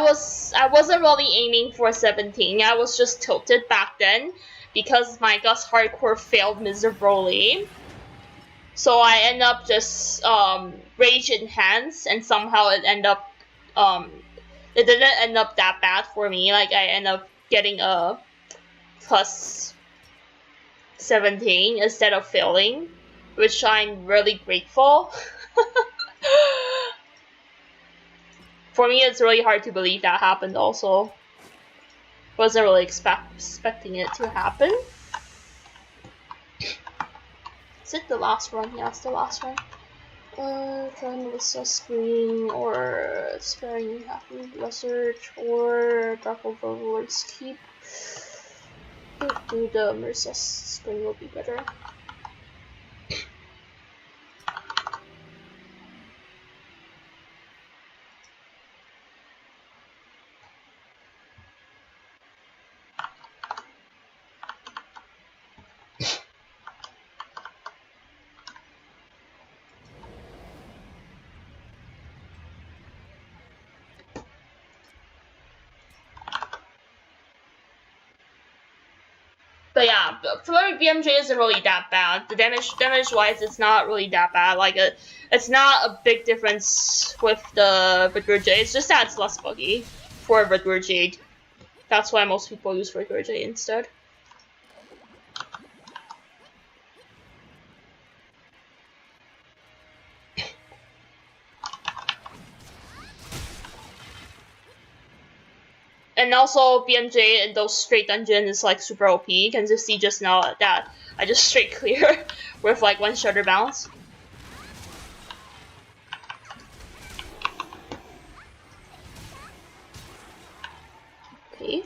wasn't really aiming for 17. I was just tilted back then because my Gus Hardcore failed miserably. So I end up just rage enhance, and somehow it it didn't end up that bad for me. Like I end up getting a plus 17 instead of failing, which I'm really grateful. For me, it's really hard to believe that happened also. Wasn't really expecting it to happen. Is it the last one? Yeah, it's the last one. Try Melissa Screen or Sparing Happy Research or Dark Overlord's Keep. Do the Melissa Screen will be better. But yeah, for BMJ isn't really that bad. The damage wise, it's not really that bad. Like it's not a big difference with the Regurgite. It's just that it's less buggy for Regurgite. That's why most people use Regurgite instead. And also BMJ in those straight dungeons is like super OP. You can just see just now that I just straight clear with like one shutter bounce. Okay.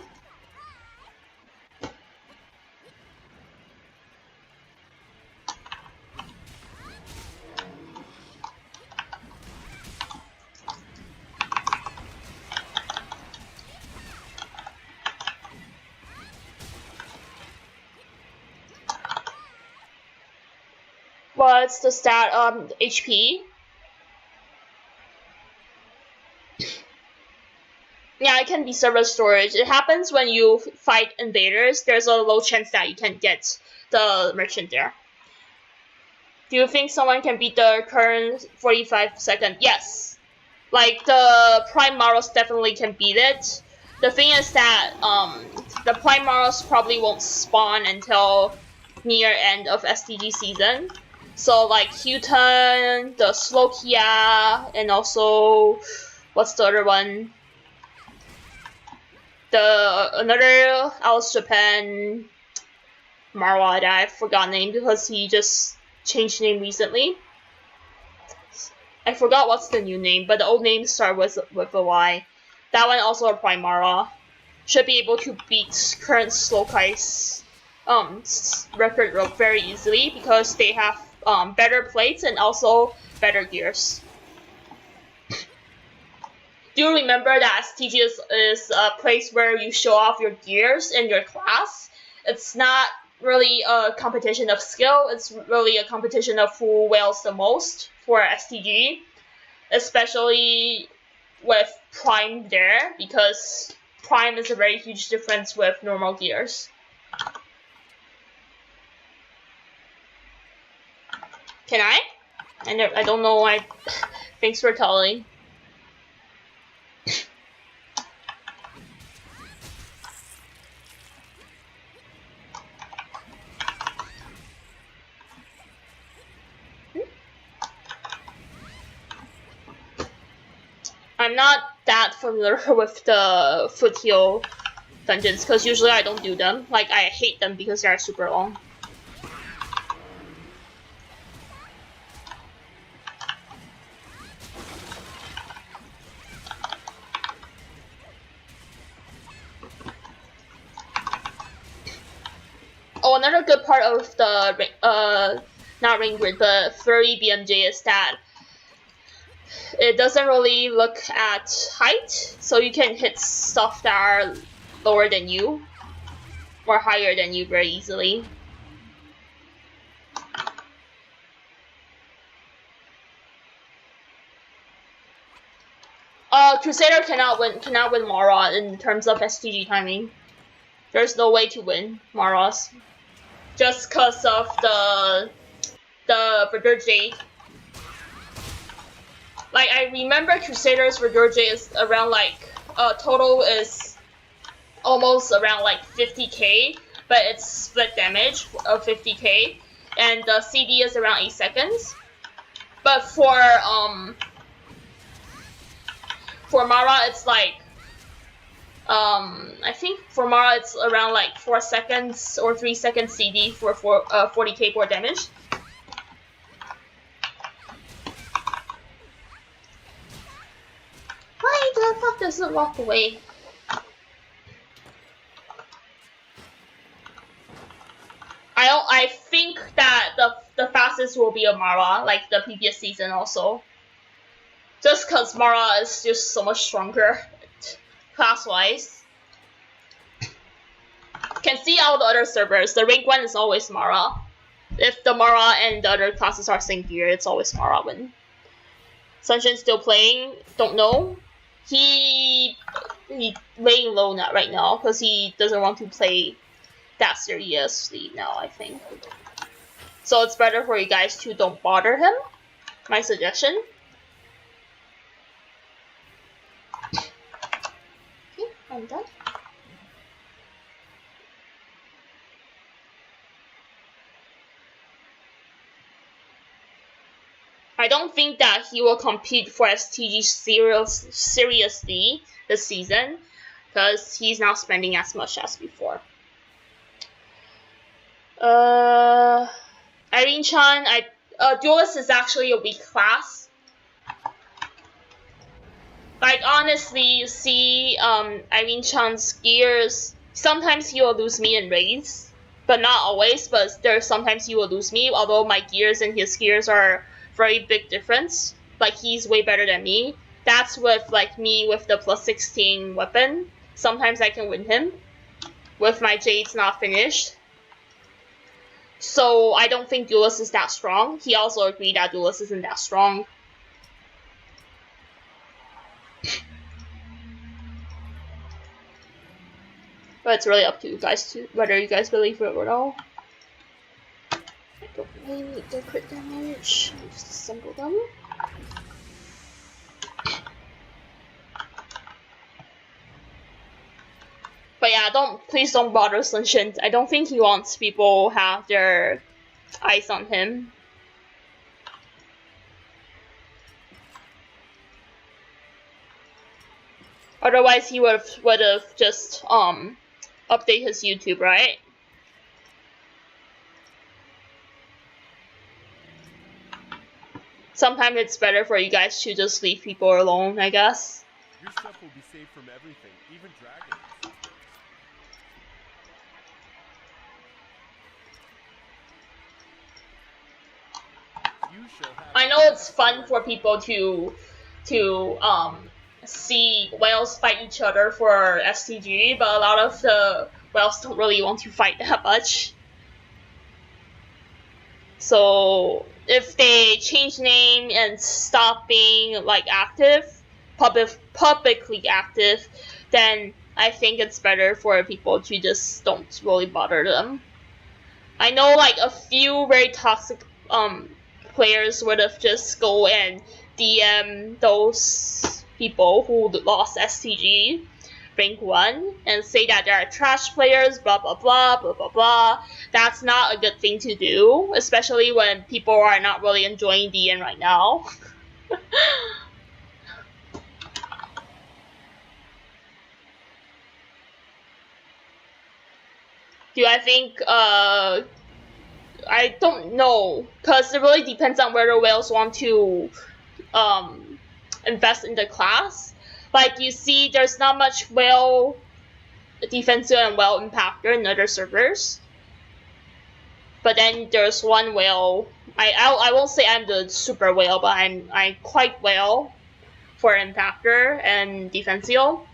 What's the stat? HP. Yeah, it can be server storage. It happens when you fight invaders. There's a low chance that you can get the merchant there. Do you think someone can beat the current 45-second? Yes. Like, the Prime Maros definitely can beat it. The thing is that, the Prime Maros probably won't spawn until near end of STG season. So, like, Houghton, the Slokia, and also, what's the other one? Another Alice Japan Marwa that I forgot name because he just changed name recently. I forgot what's the new name, but the old name starts with a Y. That one also a Prime Marwa. Should be able to beat current Slowkai's record very easily because they have better plates and also better gears. Do you remember that STG is a place where you show off your gears in your class? It's not really a competition of skill, it's really a competition of who wails the most for STG. Especially with Prime there, because Prime is a very huge difference with normal gears. Can I? I don't know why. Thanks for telling. I'm not that familiar with the foothill dungeons because usually I don't do them. Like, I hate them because they're super long. another good part of the not ring grid but furry BMJ is that it doesn't really look at height, so you can hit stuff that are lower than you or higher than you very easily. Crusader cannot win Mara in terms of STG timing. There's no way to win Maras. Just cause of the Verdurge. Like, I remember Crusader's Verdurge is around like, total is almost around like 50k, but it's split damage of 50k, and the CD is around 8 seconds. But for Mara, it's like, I think for Mara it's around like 4 seconds or 3 seconds CD for 40k more damage. Why the fuck does it walk away? I think that the fastest will be a Mara, like the previous season also. Just cause Mara is just so much stronger, class-wise. Can see all the other servers, the rank 1 is always Mara. If the Mara and the other classes are same gear, it's always Mara win. Sunshine's still playing, don't know. He laying low right now, because he doesn't want to play that seriously now, I think. So it's better for you guys to don't bother him, my suggestion. Okay, I'm done. I don't think that he will compete for STG seriously this season, because he's not spending as much as before. Irene-chan, Duelist is actually a weak class. Like, honestly, you see, Irene-chan's gears, sometimes he will lose me in raids, but not always, but there's sometimes he will lose me, although my gears and his gears are very big difference. Like, he's way better than me. That's with, like, me with the plus 16 weapon. Sometimes I can win him with my Jades not finished. So I don't think Duelist is that strong. He also agreed that Duelist isn't that strong. But it's really up to you guys to whether you guys believe it or not. I don't really need the crit damage. Just assemble them. But yeah, please don't bother Sunshine. I don't think he wants people have their eyes on him. Otherwise, he would have just update his YouTube, right? Sometimes it's better for you guys to just leave people alone, I guess. Your stuff will be safe from everything, even dragons. I know it's fun for people to see whales fight each other for STG, but a lot of the whales don't really want to fight that much. So if they change name and stop being like active, publicly active, then I think it's better for people to just don't really bother them. I know like a few very toxic players would have just go and DM those people who lost STG rank 1 and say that they are trash players, blah blah blah blah blah blah. That's not a good thing to do, especially when people are not really enjoying DN right now. Do I think I don't know, because it really depends on whether whales want to invest in the class. Like, you see, there's not much whale defensive and whale impactor in other servers. But then there's one whale. I won't say I'm the super whale, but I'm quite well for Impactor and Defensio,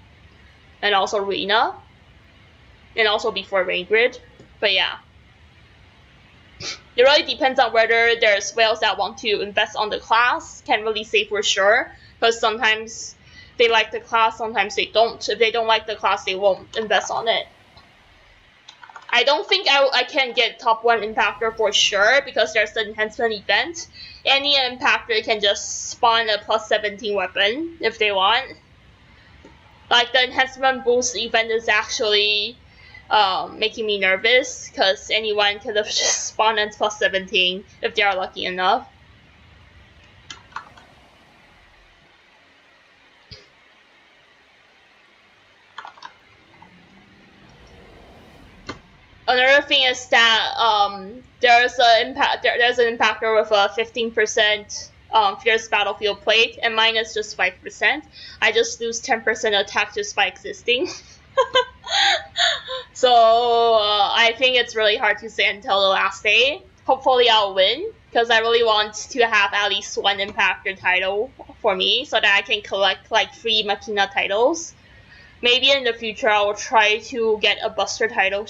and also Rena, and also before Rain Grid. But yeah, it really depends on whether there's whales that want to invest on the class. Can't really say for sure, because sometimes they like the class, sometimes they don't. If they don't like the class, they won't invest on it. I don't think I can get top 1 Impactor for sure, because there's the enhancement event. Any Impactor can just spawn a plus 17 weapon if they want. Like, the enhancement boost event is actually making me nervous, because anyone could have just spawned at plus 17 if they are lucky enough. Another thing is that there's an impactor with a 15% fierce battlefield plate, and mine is just 5%. I just lose 10% attack just by existing. So I think it's really hard to say until the last day. Hopefully I'll win, because I really want to have at least one impactor title for me, so that I can collect like 3 Machina titles. Maybe in the future I will try to get a Buster title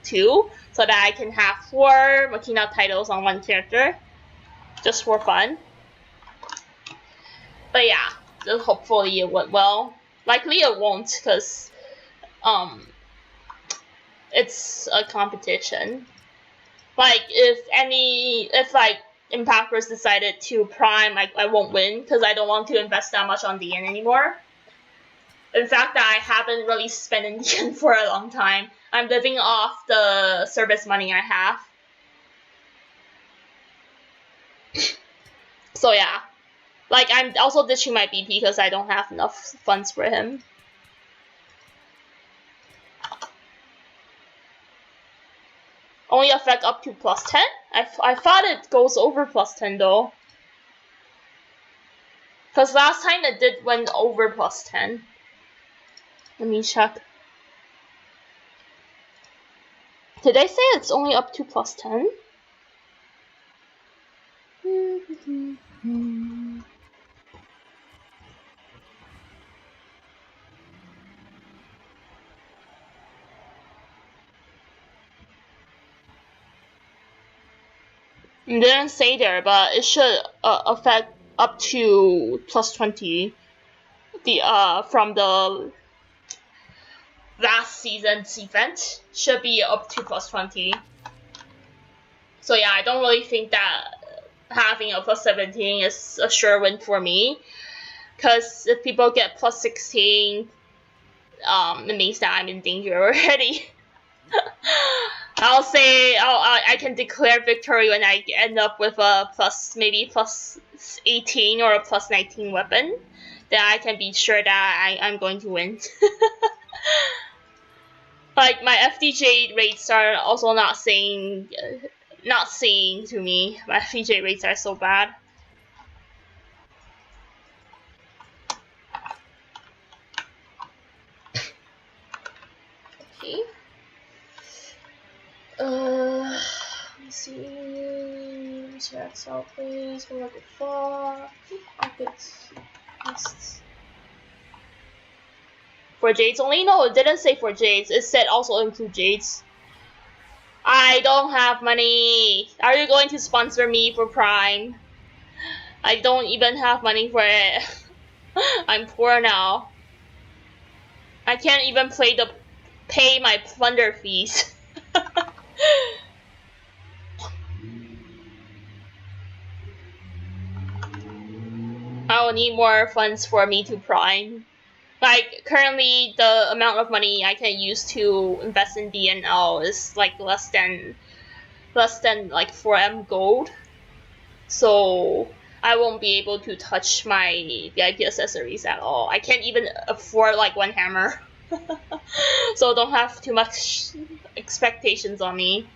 too, so that I can have 4 Machina titles on one character, just for fun. But yeah, just hopefully it went well. Likely it won't, because it's a competition. Like, if like Impactors decided to prime, I won't win, because I don't want to invest that much on DN anymore. In fact, I haven't really spent in DN for a long time. I'm living off the service money I have. So yeah. Like, I'm also ditching my BP because I don't have enough funds for him. Only affect up to plus 10? I thought it goes over plus 10 though. Because last time it went over plus 10. Let me check. Did I say it's only up to plus 10? It didn't say there, but it should affect up to plus 20. From the last season's event should be up to plus 20. So yeah, I don't really think that having a plus 17 is a sure win for me, because if people get plus 16, it means that I'm in danger already. I'll say I can declare victory when I end up with a maybe plus 18 or a plus 19 weapon. Then I can be sure that I'm going to win. Like, my FDJ rates are also not saying to me. My FDJ rates are so bad. Okay. Let me see. Check out please. Go like a far. I'll get next. For Jades only? No, it didn't say for Jades. It said also include Jades. I don't have money. Are you going to sponsor me for Prime? I don't even have money for it. I'm poor now. I can't even pay my plunder fees. I will need more funds for me to Prime. Like, currently, the amount of money I can use to invest in DNL is like less than like 4M gold. So I won't be able to touch my VIP accessories at all. I can't even afford like 1 hammer. So don't have too much expectations on me.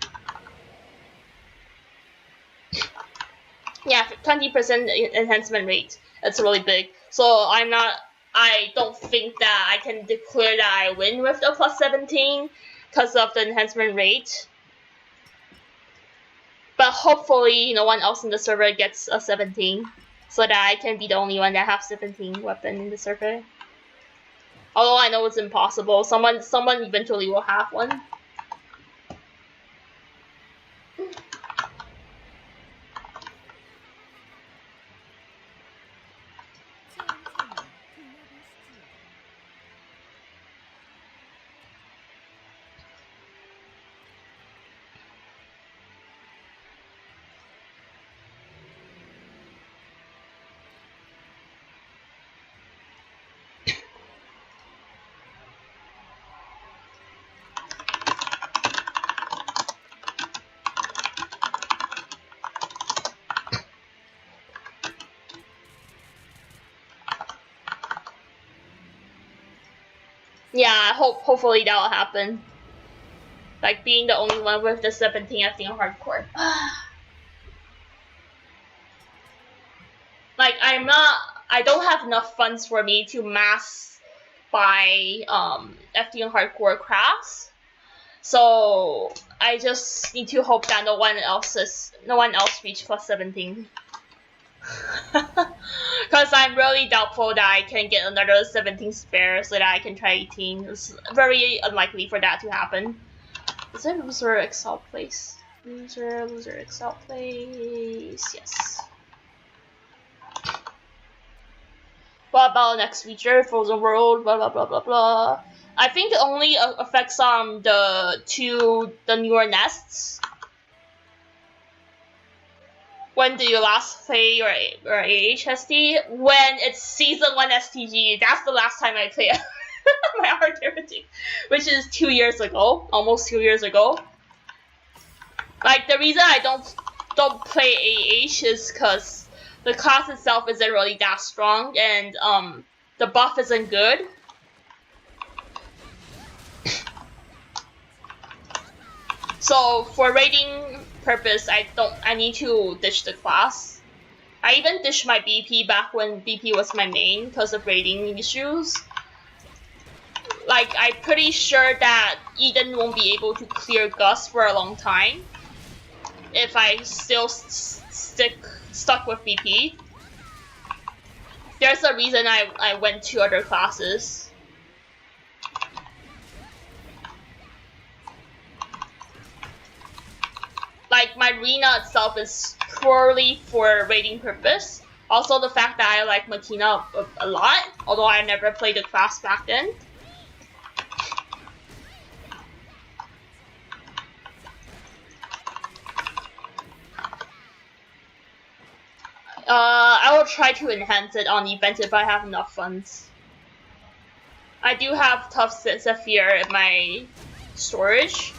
Yeah, 20% enhancement rate. That's really big. So I don't think that I can declare that I win with the plus 17 because of the enhancement rate. But hopefully no one else in the server gets a 17. So that I can be the only one that has 17 weapon in the server. Although I know it's impossible. Someone eventually will have one. Yeah, hopefully that'll happen. Like being the only one with the 17, I think hardcore. Like I don't have enough funds for me to mass buy FT hardcore crafts. So I just need to hope that no one else reach plus 17. Because I'm really doubtful that I can get another 17 spare so that I can try 18. It's very unlikely for that to happen. Is it loser excel place? Loser excel place. Yes. What about next feature? Frozen World, blah blah blah blah blah. I think it only affects the newer nests. When do you last play your AHST? When it's season 1 STG. That's the last time I played my arcade, which is 2 years ago, almost 2 years ago. Like the reason I don't play AH is because the class itself isn't really that strong, and the buff isn't good. So for raiding purpose, I need to ditch the class. I even ditched my BP back when BP was my main because of raiding issues. Like I'm pretty sure that Eden won't be able to clear Gus for a long time if I still stuck with BP. There's a reason I went to other classes. Like my arena itself is purely for raiding purpose. Also the fact that I like Makina a lot, although I never played the class back then. I will try to enhance it on event if I have enough funds. I do have Tough Zephyr in my storage.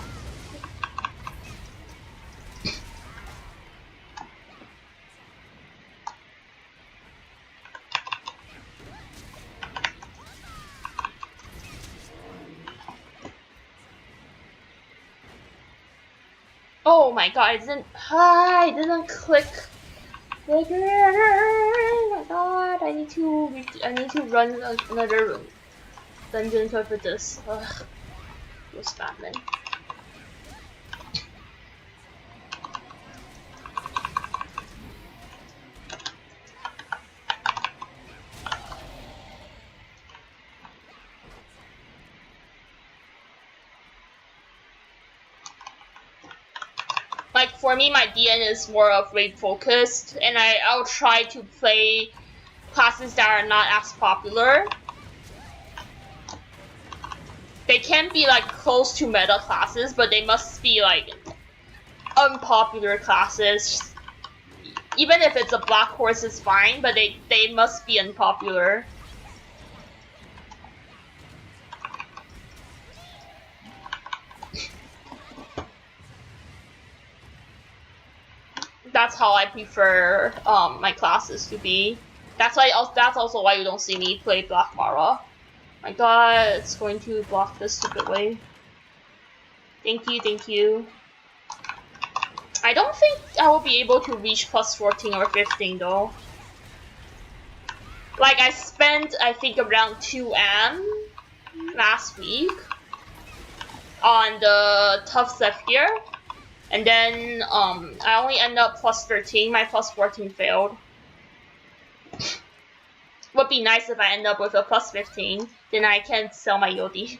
Oh my god, it didn't click. Oh my god, I need to run another dungeon for this. Ugh. Those Batman. Like for me, my DN is more of raid focused, and I'll try to play classes that are not as popular. They can be like close to meta classes, but they must be like unpopular classes. Even if it's a black horse, is fine, but they must be unpopular. That's how I prefer my classes to be. That's also why you don't see me play Black Mara. My god, it's going to block this stupid way. Thank you. I don't think I will be able to reach plus 14 or 15 though. Like I spent, I think around 2M last week on the Tough Zephyr. And then I only end up plus 13. My plus 14 failed. Would be nice if I end up with a plus 15. Then I can sell my Yodi.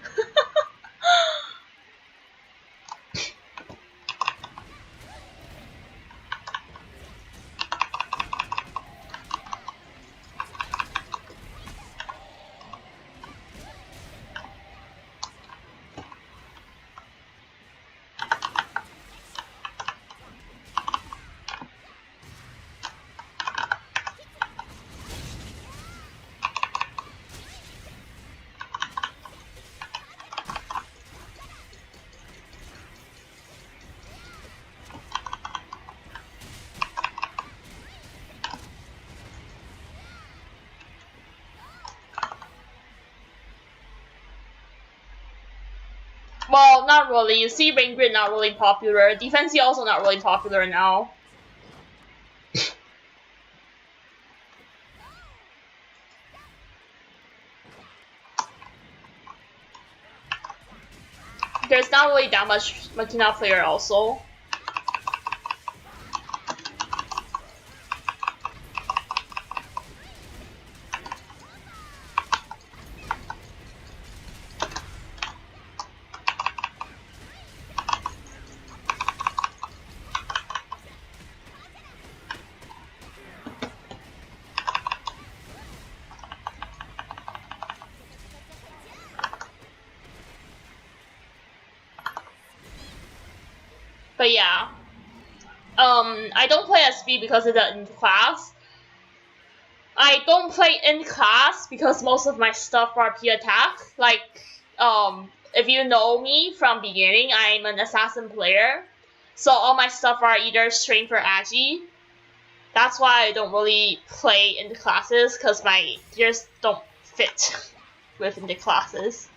Well, not really. You see, Rain Grid not really popular. Defense also not really popular now. There's not really that much Machina player also. But yeah. I don't play SP because of the in class. I don't play in class because most of my stuff are P attack. Like, if you know me from beginning, I'm an assassin player. So all my stuff are either strength or agi. That's why I don't really play in the classes, because my gears don't fit within the classes.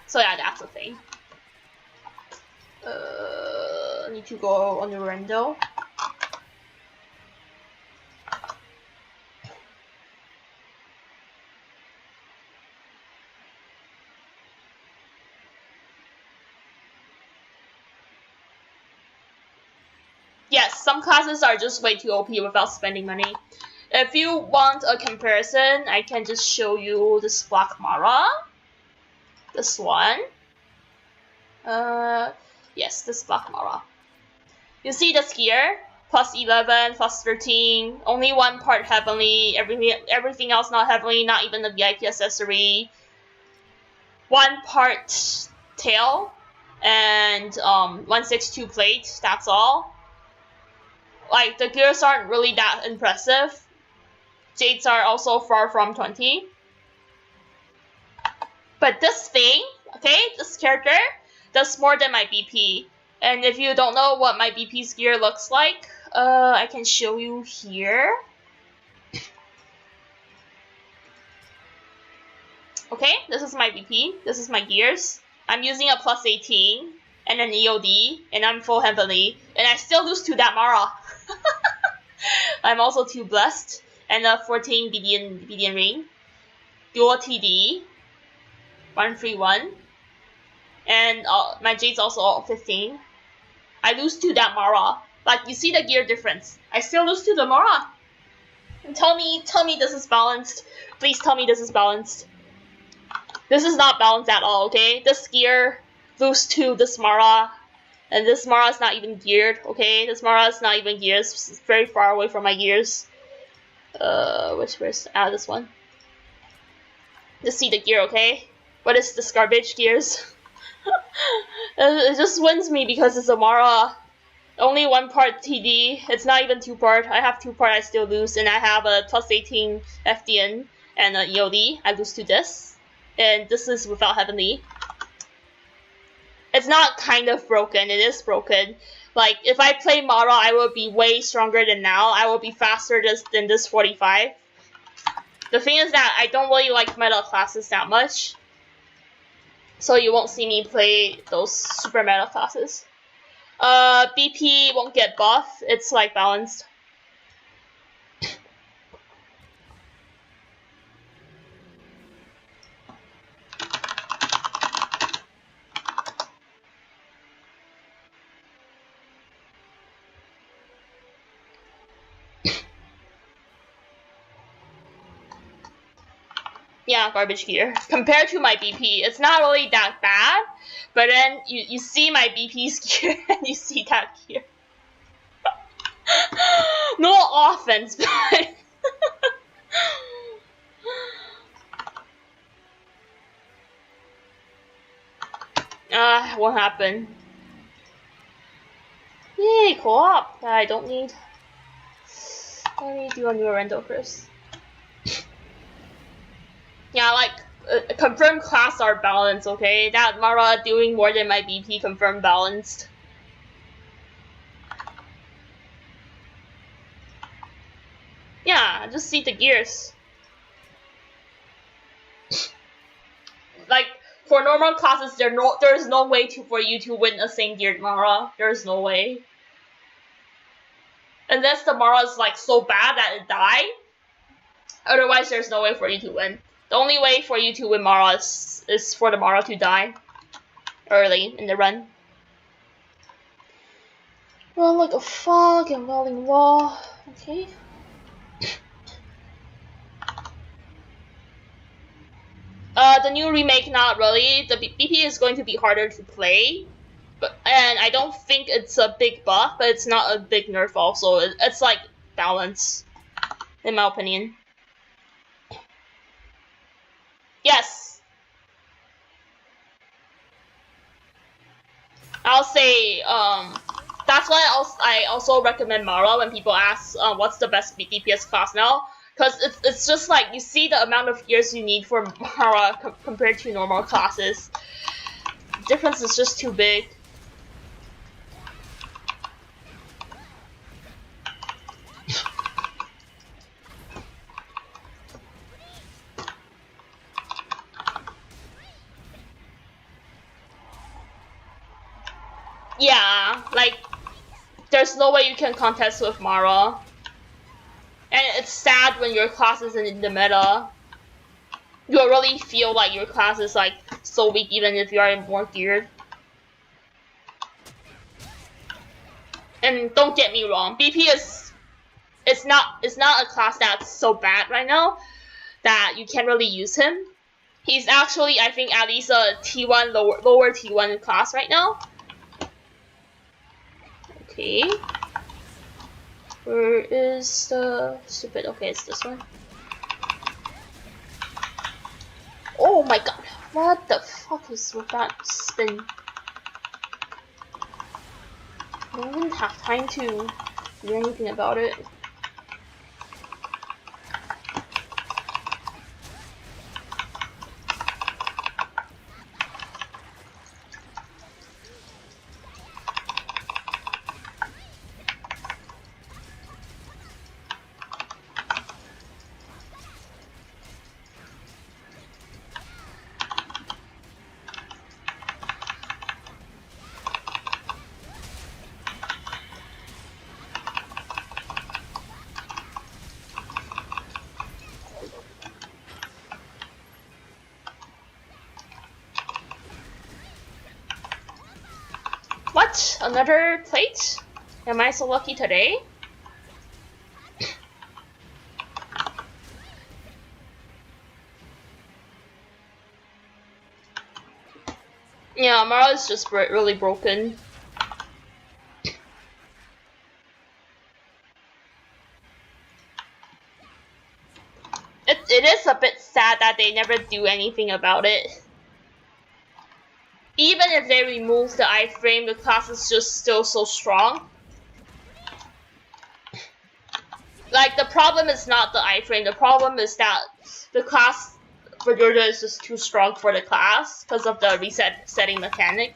So yeah, that's the thing. Need to go on the rendo. Yes, some classes are just way too OP without spending money. If you want a comparison, I can just show you this Black Mara. This one. Yes, this Black Mara. You see this here? Plus 11, plus 13, only one part heavenly, everything else not heavenly, not even the VIP accessory. One part tail, and 162 plate, that's all. Like, the gears aren't really that impressive. Jades are also far from 20. But this thing, okay, this character, does more than my BP. And if you don't know what my BP's gear looks like, I can show you here. Okay, this is my BP, this is my gears. I'm using a plus 18, and an EOD, and I'm full heavily, and I still lose to that Mara. I'm also too blessed, and a 14 BDN ring, dual TD, 131, and my Jade's also 15. I lose to that Mara. Like, you see the gear difference. I still lose to the Mara. And tell me this is balanced. Please tell me this is balanced. This is not balanced at all, okay? This gear lose to this Mara. And this Mara is not even geared, okay? This Mara is not even geared. It's very far away from my gears. Where's this one? Just see the gear, okay? What is this garbage gears? It just wins me because it's a Mara. Only one part TD. It's not even two part. I have two part, I still lose. And I have a plus 18 FDN and a EOD. I lose to this. And this is without heavenly. It's not kind of broken, it is broken. Like, if I play Mara, I will be way stronger than now. I will be faster than this 45. The thing is that I don't really like meta classes that much. So you won't see me play those super meta classes. BP won't get buff. It's like balanced. Yeah, garbage gear. Compared to my BP, it's not really that bad, but then you see my BP's gear and you see that gear. No offense, but what happened? Yay, co-op that I don't need. Let me do a new render first. Yeah, like, confirmed class are balanced, okay? That Mara doing more than my BP confirmed balanced. Yeah, just see the gears. Like, for normal classes, there's no way for you to win a same geared Mara. There's no way. Unless the Mara is like so bad that it died. Otherwise, there's no way for you to win. The only way for you to win Mara is for the Mara to die early in the run. Run like a fog and rolling wall. Okay. The new remake, not really. The BP is going to be harder to play. And I don't think it's a big buff, but it's not a big nerf also. It's like balance, in my opinion. Yes. I'll say, that's why I also recommend Mara when people ask, what's the best DPS class now? Because it's just like, you see the amount of years you need for Mara compared to normal classes. The difference is just too big. Yeah, like, there's no way you can contest with Mara. And it's sad when your class isn't in the meta. You'll really feel like your class is like so weak even if you are more geared. And don't get me wrong, BP it's not a class that's so bad right now that you can't really use him. He's actually, I think, at least a T1 lower T1 class right now. Okay. Where is the stupid? Okay, it's this one. Oh my god! What the fuck is with that spin? I don't even have time to do anything about it. What? Another plate? Am I so lucky today? Yeah, Mara is just really broken. It is a bit sad that they never do anything about it. Even if they remove the iframe, the class is just still so strong. Like, the problem is not the iframe, the problem is that the class for Georgia is just too strong for the class because of the setting mechanic.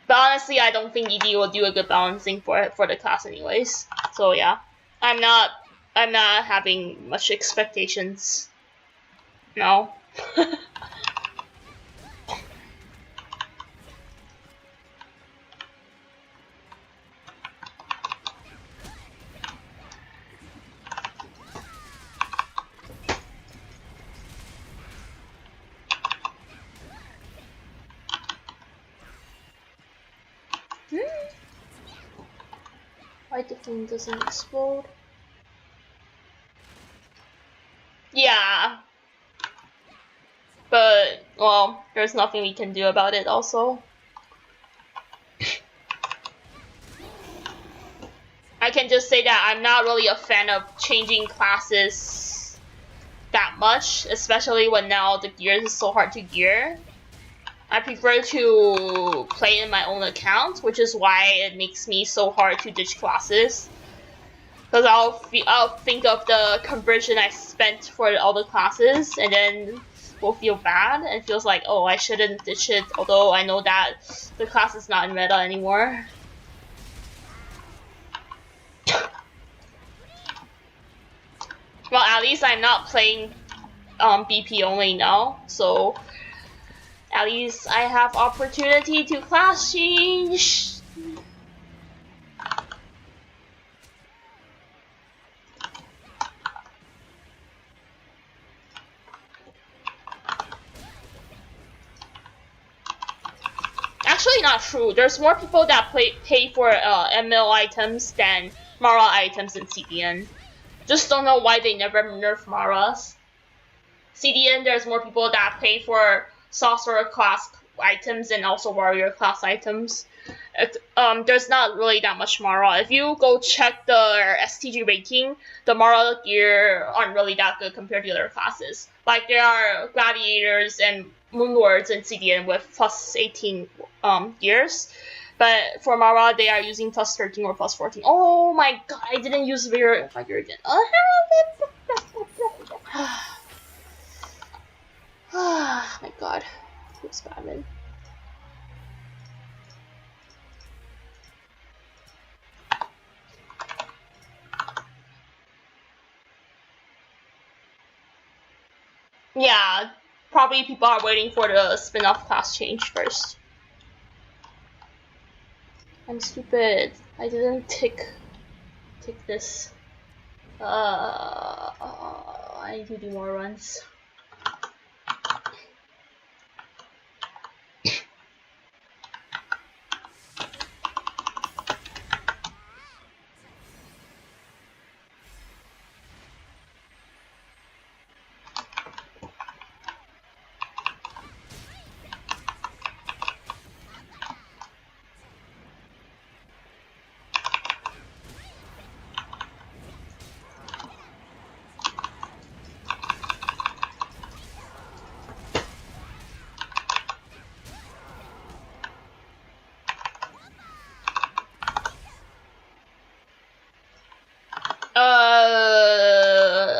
But honestly, I don't think ED will do a good balancing for the class anyways. So yeah, I'm not having much expectations. No. Why the thing doesn't explode? Well, there's nothing we can do about it also. I can just say that I'm not really a fan of changing classes that much, especially when now the gears is so hard to gear. I prefer to play in my own account, which is why it makes me so hard to ditch classes. Because I'll think of the conversion I spent for all the classes, and then will feel bad and feels like, oh, I shouldn't ditch it, although I know that the class is not in meta anymore. Well, at least I'm not playing BP only now, so at least I have opportunity to class change. Actually, not true. There's more people that pay for ML items than Mara items in CDN. Just don't know why they never nerf Maras. CDN, there's more people that pay for sorcerer class items and also warrior class items. There's not really that much Mara. If you go check the STG rating, the Mara gear aren't really that good compared to other classes. Like there are gladiators and moonlords in CDN with plus 18 gears. But for Mara, they are using plus 13 or plus 14. Oh my god, I didn't use Vigor again. Oh my god. Who's Batman? Yeah, probably people are waiting for the spin-off class change first. I'm stupid. I didn't tick this. I need to do more runs.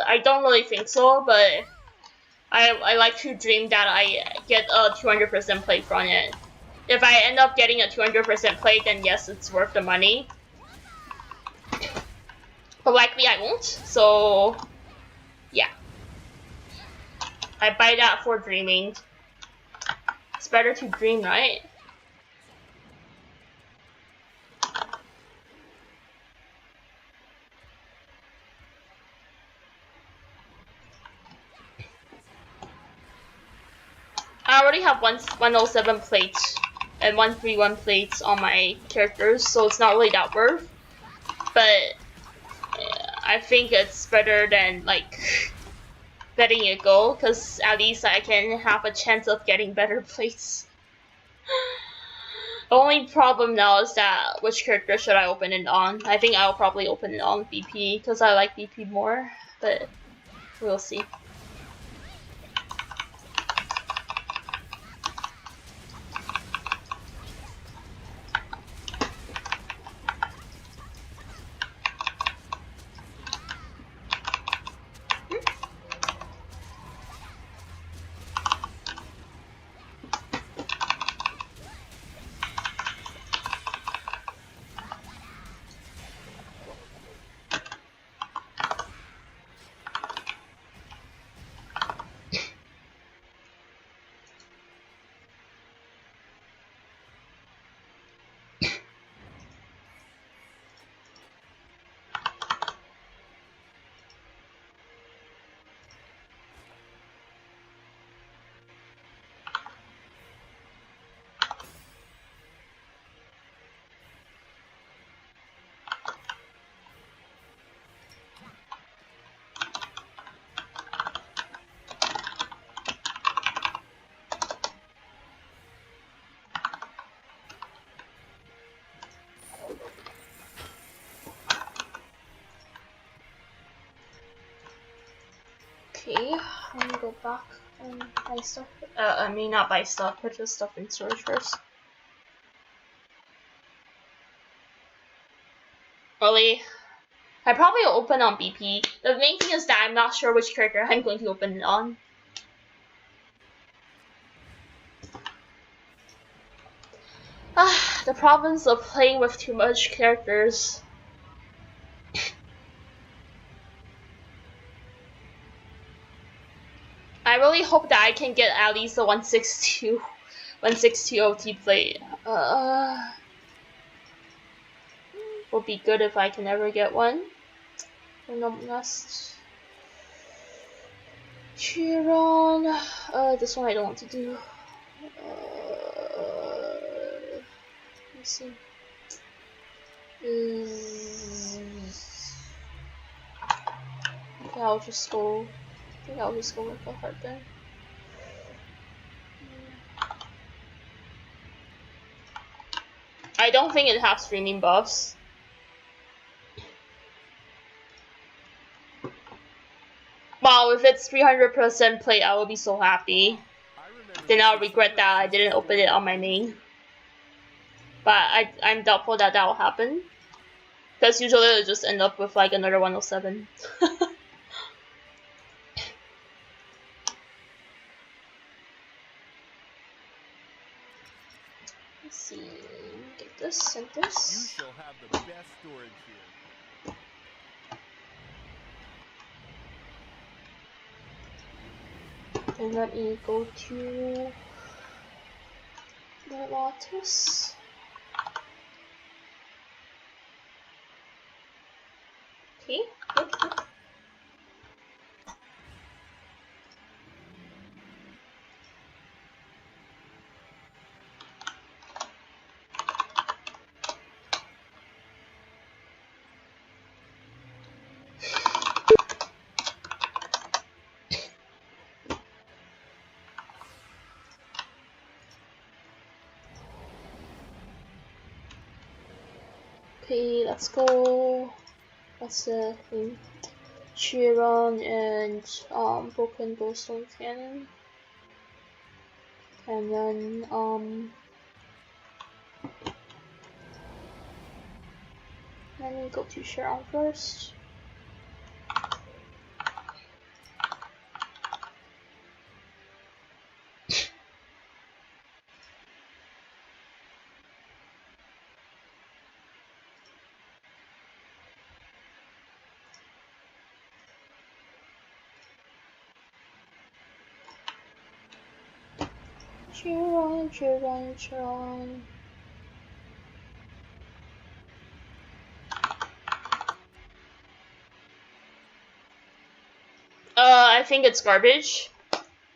I don't really think so, but I like to dream that I get a 200% plate from it. If I end up getting a 200% plate, then yes, it's worth the money. But likely I won't, so yeah. I buy that for dreaming. It's better to dream, right? I already have 107 plates and 131 plates on my characters, so it's not really that worth. But I think it's better than like letting it go, because at least I can have a chance of getting better plates. The only problem now is that which character should I open it on? I think I'll probably open it on BP because I like BP more, but we'll see. Okay, let me go back and buy stuff. I mean, not buy stuff, purchase stuff in storage first. Really? I probably will open on BP. The main thing is that I'm not sure which character I'm going to open it on. The problems of playing with too much characters. I really hope that I can get at least a 162 OT plate. Would be good if I can ever get one. No nest. Chiron. This one I don't want to do. Let's see. I think I'll just go with a heartburn. I don't think it has streaming buffs. Wow, if it's 300% plate, I will be so happy. Then I'll regret that I didn't open it on my main. But I'm doubtful that will happen. Because usually it'll just end up with like another 107. Let's see. Get this and this. You shall have the best storage here. And let me go to the Lotus. Okay, good. Okay, let's go. That's the thing. Chiron and broken glowstone cannon. And then let me go to Chiron first. Chiron. I think it's garbage.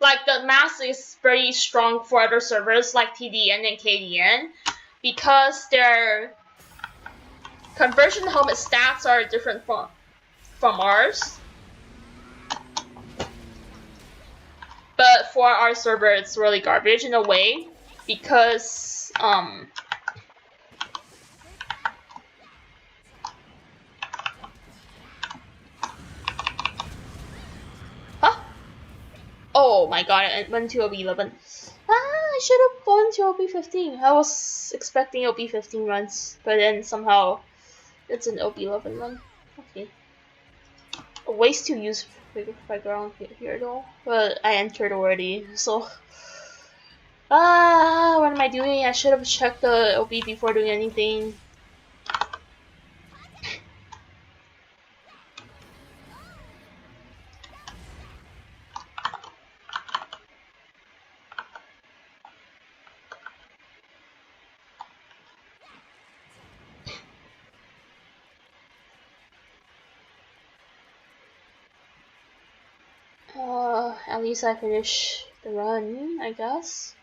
Like, the mass is pretty strong for other servers like TDN and KDN because their conversion helmet stats are different from ours. But for our server, it's really garbage in a way because oh my god, I went to OB11. I should have gone to OB15. I was expecting OB15 runs, but then somehow it's an OB11 run. Okay. A waste to use background here though, but I entered already, so. What am I doing? I should have checked the OB before doing anything. At least I finished the run, I guess.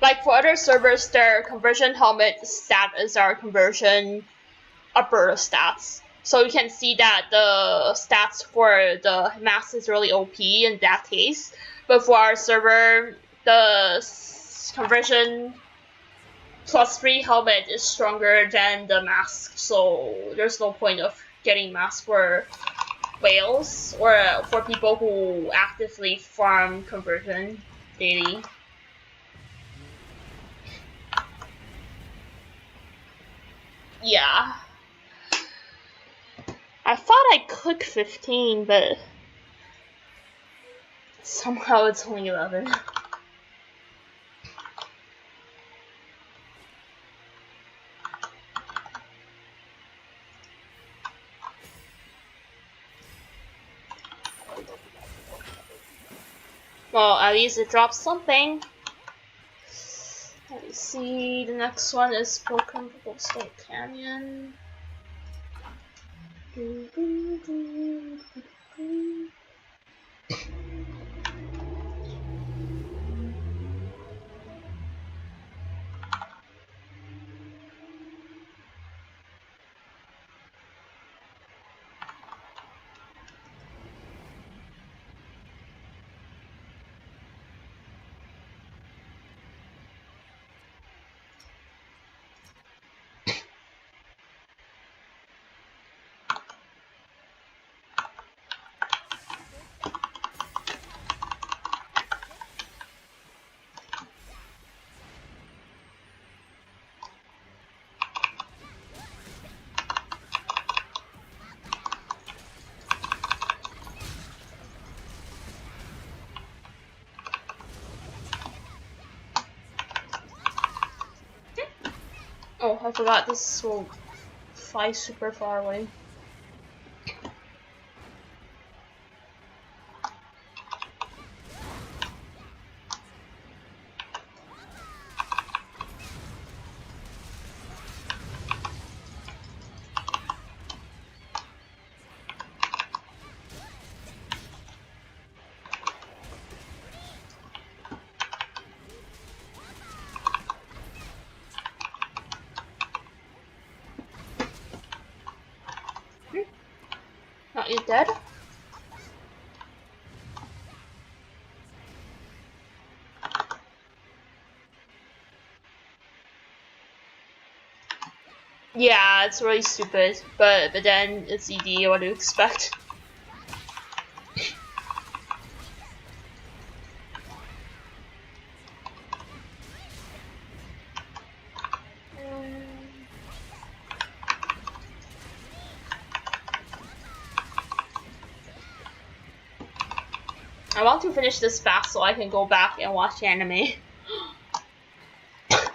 Like for other servers, their conversion helmet stat is our conversion upper stats. So you can see that the stats for the mass is really OP in that case. But for our server, the conversion +3 helmet is stronger than the mask, so there's no point of getting mask for whales or for people who actively farm conversion daily. Yeah. I thought I could 15, but somehow it's only 11. Well, at least it drops something. Let me see, the next one is Broken State Canyon. Oh, I forgot this will fly super far away. Not yet dead? Yeah, it's really stupid, but then it's ED, what do you expect? I want to finish this fast so I can go back and watch anime. I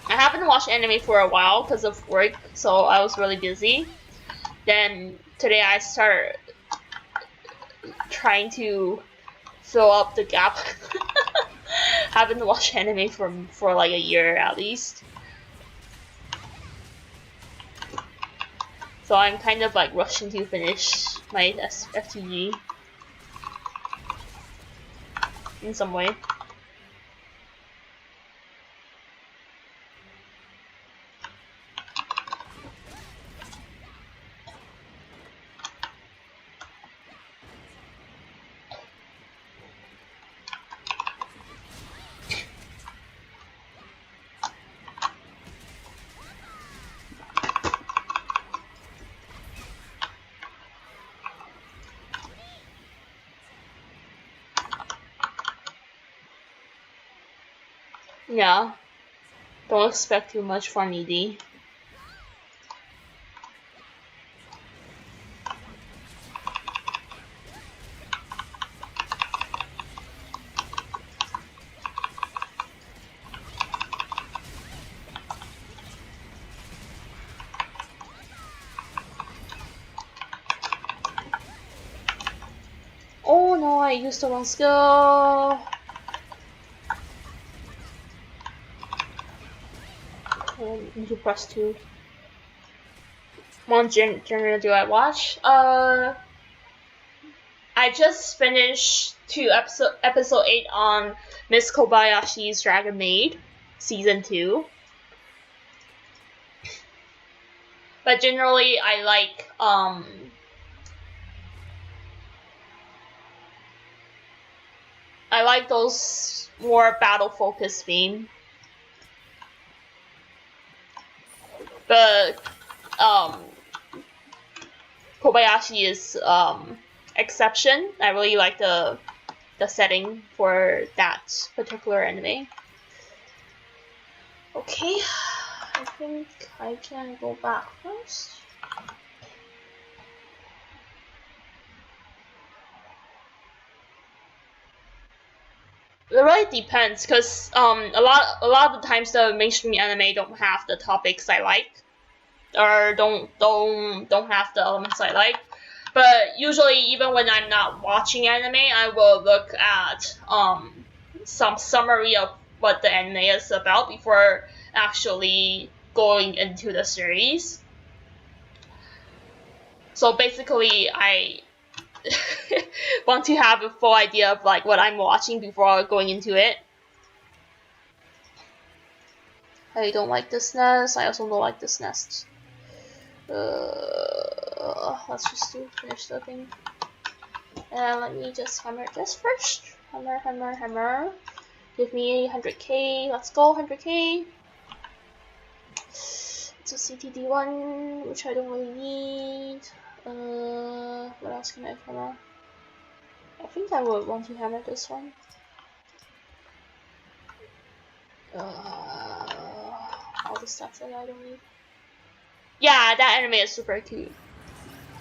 haven't watched anime for a while because of work, so I was really busy. Then today I started trying to fill up the gap. Haven't watched anime for like a year at least. So I'm kind of like rushing to finish my FTG in some way. Yeah, don't expect too much from ED. Oh no, I used the wrong skill. Need to press 2. What genre do I watch? I just finished episode 8 on Miss Kobayashi's Dragon Maid, season 2. But generally, I like those more battle focused theme. but Kobayashi is exception. I really like the setting for that particular anime. Okay, I think I can go back first. It really depends, cause a lot of the times the mainstream anime don't have the topics I like, or don't have the elements I like. But usually, even when I'm not watching anime, I will look at some summary of what the anime is about before actually going into the series. So basically, I want to have a full idea of like what I'm watching before going into it. I don't like this nest. I also don't like this nest. Let's just finish the thing. And let me just hammer this first. Hammer, hammer, hammer. Give me 100k. Let's go, 100k. It's a CTD1, which I don't really need. What else can I hammer? I think I would want to hammer this one. All the stuff that I don't need. Yeah, that anime is super cute.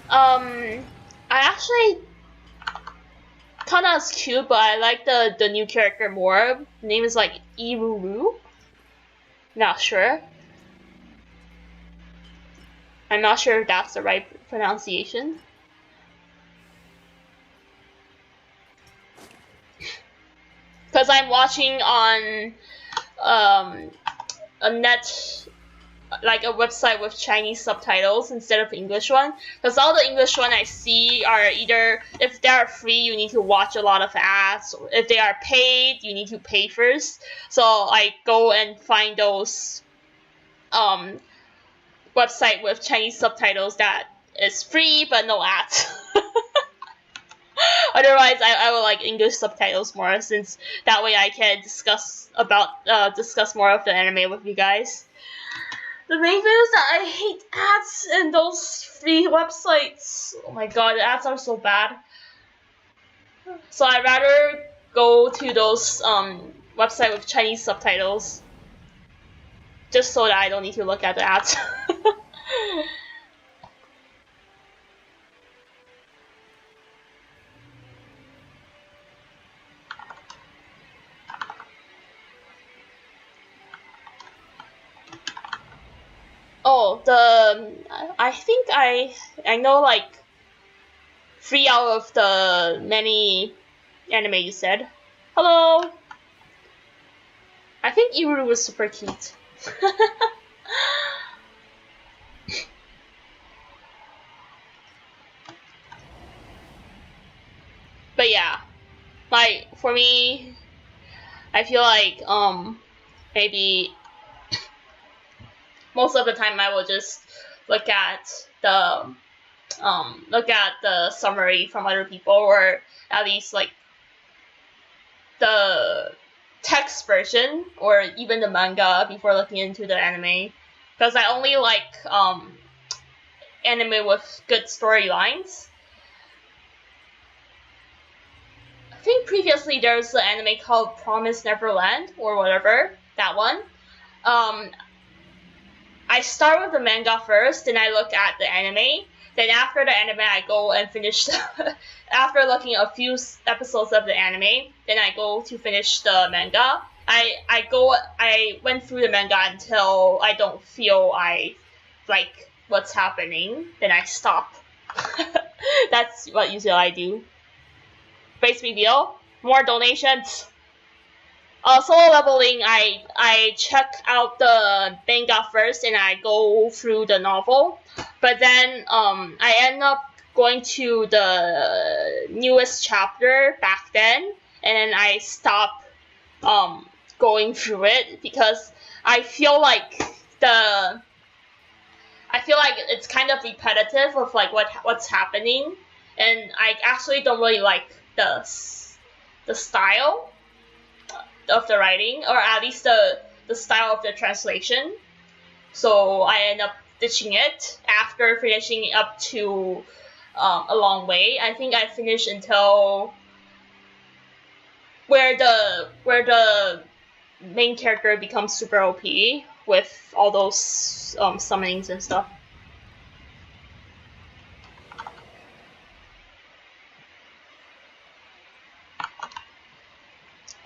I actually Kana is cute, but I like the new character more. The name is like Iruru. Not sure. I'm not sure if that's the right pronunciation. Because I'm watching on a net, like a website with Chinese subtitles instead of English one. Because all the English one I see are either, if they are free, you need to watch a lot of ads. Or if they are paid, you need to pay first. So I go and find those website with Chinese subtitles that is free but no ads. Otherwise, I will like English subtitles more, since that way I can discuss more of the anime with you guys. The main thing is that I hate ads in those free websites. Oh my god, the ads are so bad. So I'd rather go to those website with Chinese subtitles, just so that I don't need to look at the ads. Oh, I think I know like 3 out of the many anime you said. Hello. I think Iruru was super cute. But yeah, like for me, I feel like maybe most of the time I will just look at the summary from other people, or at least like the text version or even the manga before looking into the anime, because I only like anime with good storylines. I think previously there's an anime called Promise Neverland or whatever, that one. I start with the manga first, then I look at the anime. Then after the anime, I go and finish after looking at a few episodes of the anime, then I go to finish the manga. I went through the manga until I don't feel I like what's happening, then I stop. That's what usually I do. Base reveal, more donations. Solo leveling, I check out the manga first and I go through the novel, but then I end up going to the newest chapter back then, and then I stop going through it because I feel like it's kind of repetitive of like what's happening, and I actually don't really like the style of the writing, or at least the style of the translation. so I end up ditching it after finishing up to a long way. I think I finished until where the main character becomes super OP with all those summonings and stuff.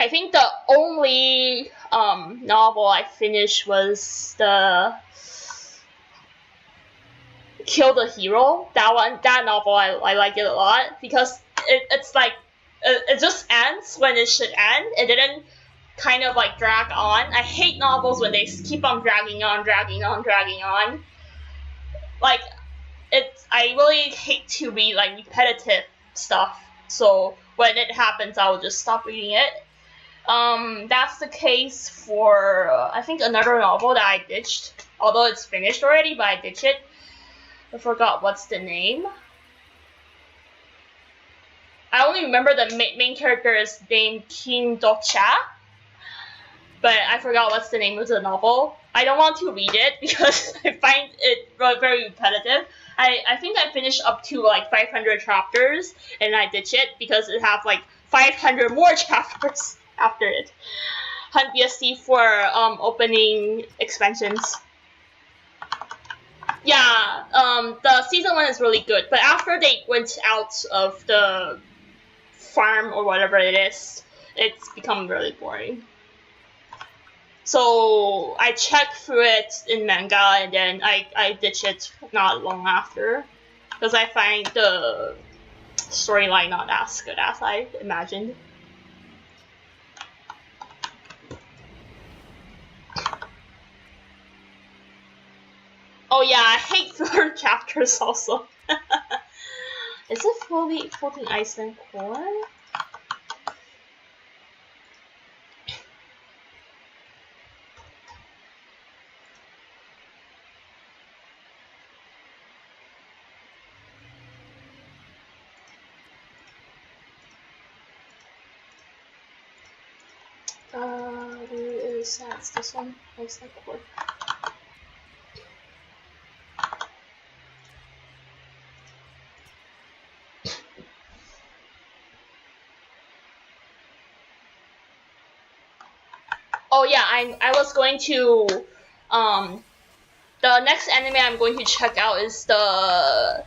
I think the only novel I finished was the Kill the Hero. That novel I like it a lot because it's like it just ends when it should end. It didn't kind of like drag on. I hate novels when they keep on dragging on. Like I really hate to read like repetitive stuff. So when it happens, I will just stop reading it. That's the case for I think another novel that I ditched. Although it's finished already, but I ditched it. I forgot what's the name. I only remember the main character is named Kim Do-cha, but I forgot what's the name of the novel. I don't want to read it because I find it very repetitive. I think I finished up to like 500 chapters and I ditched it because it has like 500 more chapters after it. Hunt BST for opening expansions. Yeah, the season 1 is really good, but after they went out of the farm or whatever it is, it's become really boring. So I checked through it in manga and then I ditched it not long after because I find the storyline not as good as I imagined. Oh yeah, I hate filler chapters also. Is it floating Iceland corn? Where is that? It's this one. Iceland corn. Oh yeah, I was going to the next anime I'm going to check out is the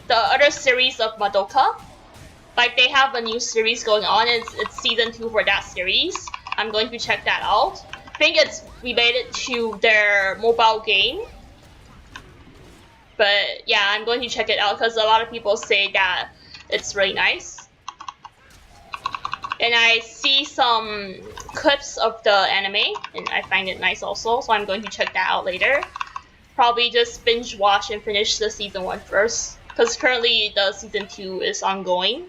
other series of Madoka. Like they have a new series going on. It's season 2 for that series. I'm going to check that out. I think it's related to their mobile game. But yeah, I'm going to check it out because a lot of people say that it's really nice. And I see some clips of the anime, and I find it nice also, so I'm going to check that out later. Probably just binge watch and finish the season 1 first, because currently the season 2 is ongoing.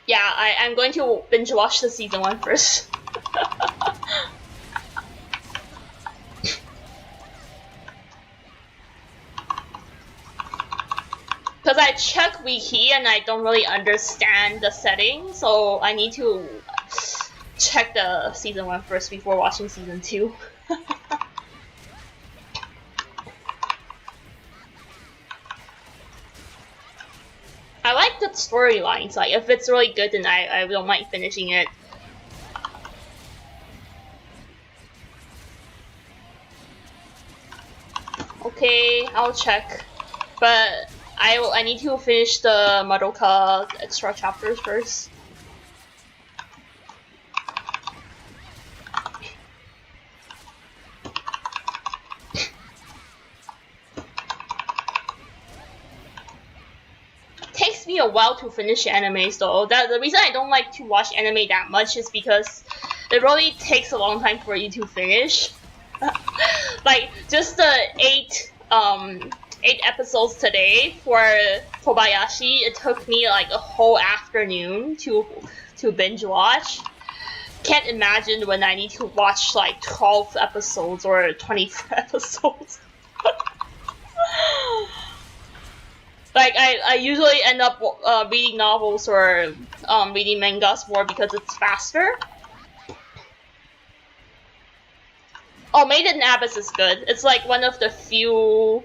Yeah, I'm going to binge watch the season 1 first. Because I check wiki and I don't really understand the setting, so I need to check the season 1 first before watching season 2. I like the storylines, like if it's really good then I don't mind finishing it. Okay, I'll check. But I need to finish the Madoka extra chapters first. Takes me a while to finish animes though. The reason I don't like to watch anime that much is because it really takes a long time for you to finish. Like just the 8 episodes today for Kobayashi, it took me like a whole afternoon to binge watch. can't imagine when I need to watch like 12 episodes or 24 episodes. Like I usually end up reading novels or reading mangas more because it's faster. Oh, Made in Abyss is good. It's like one of the few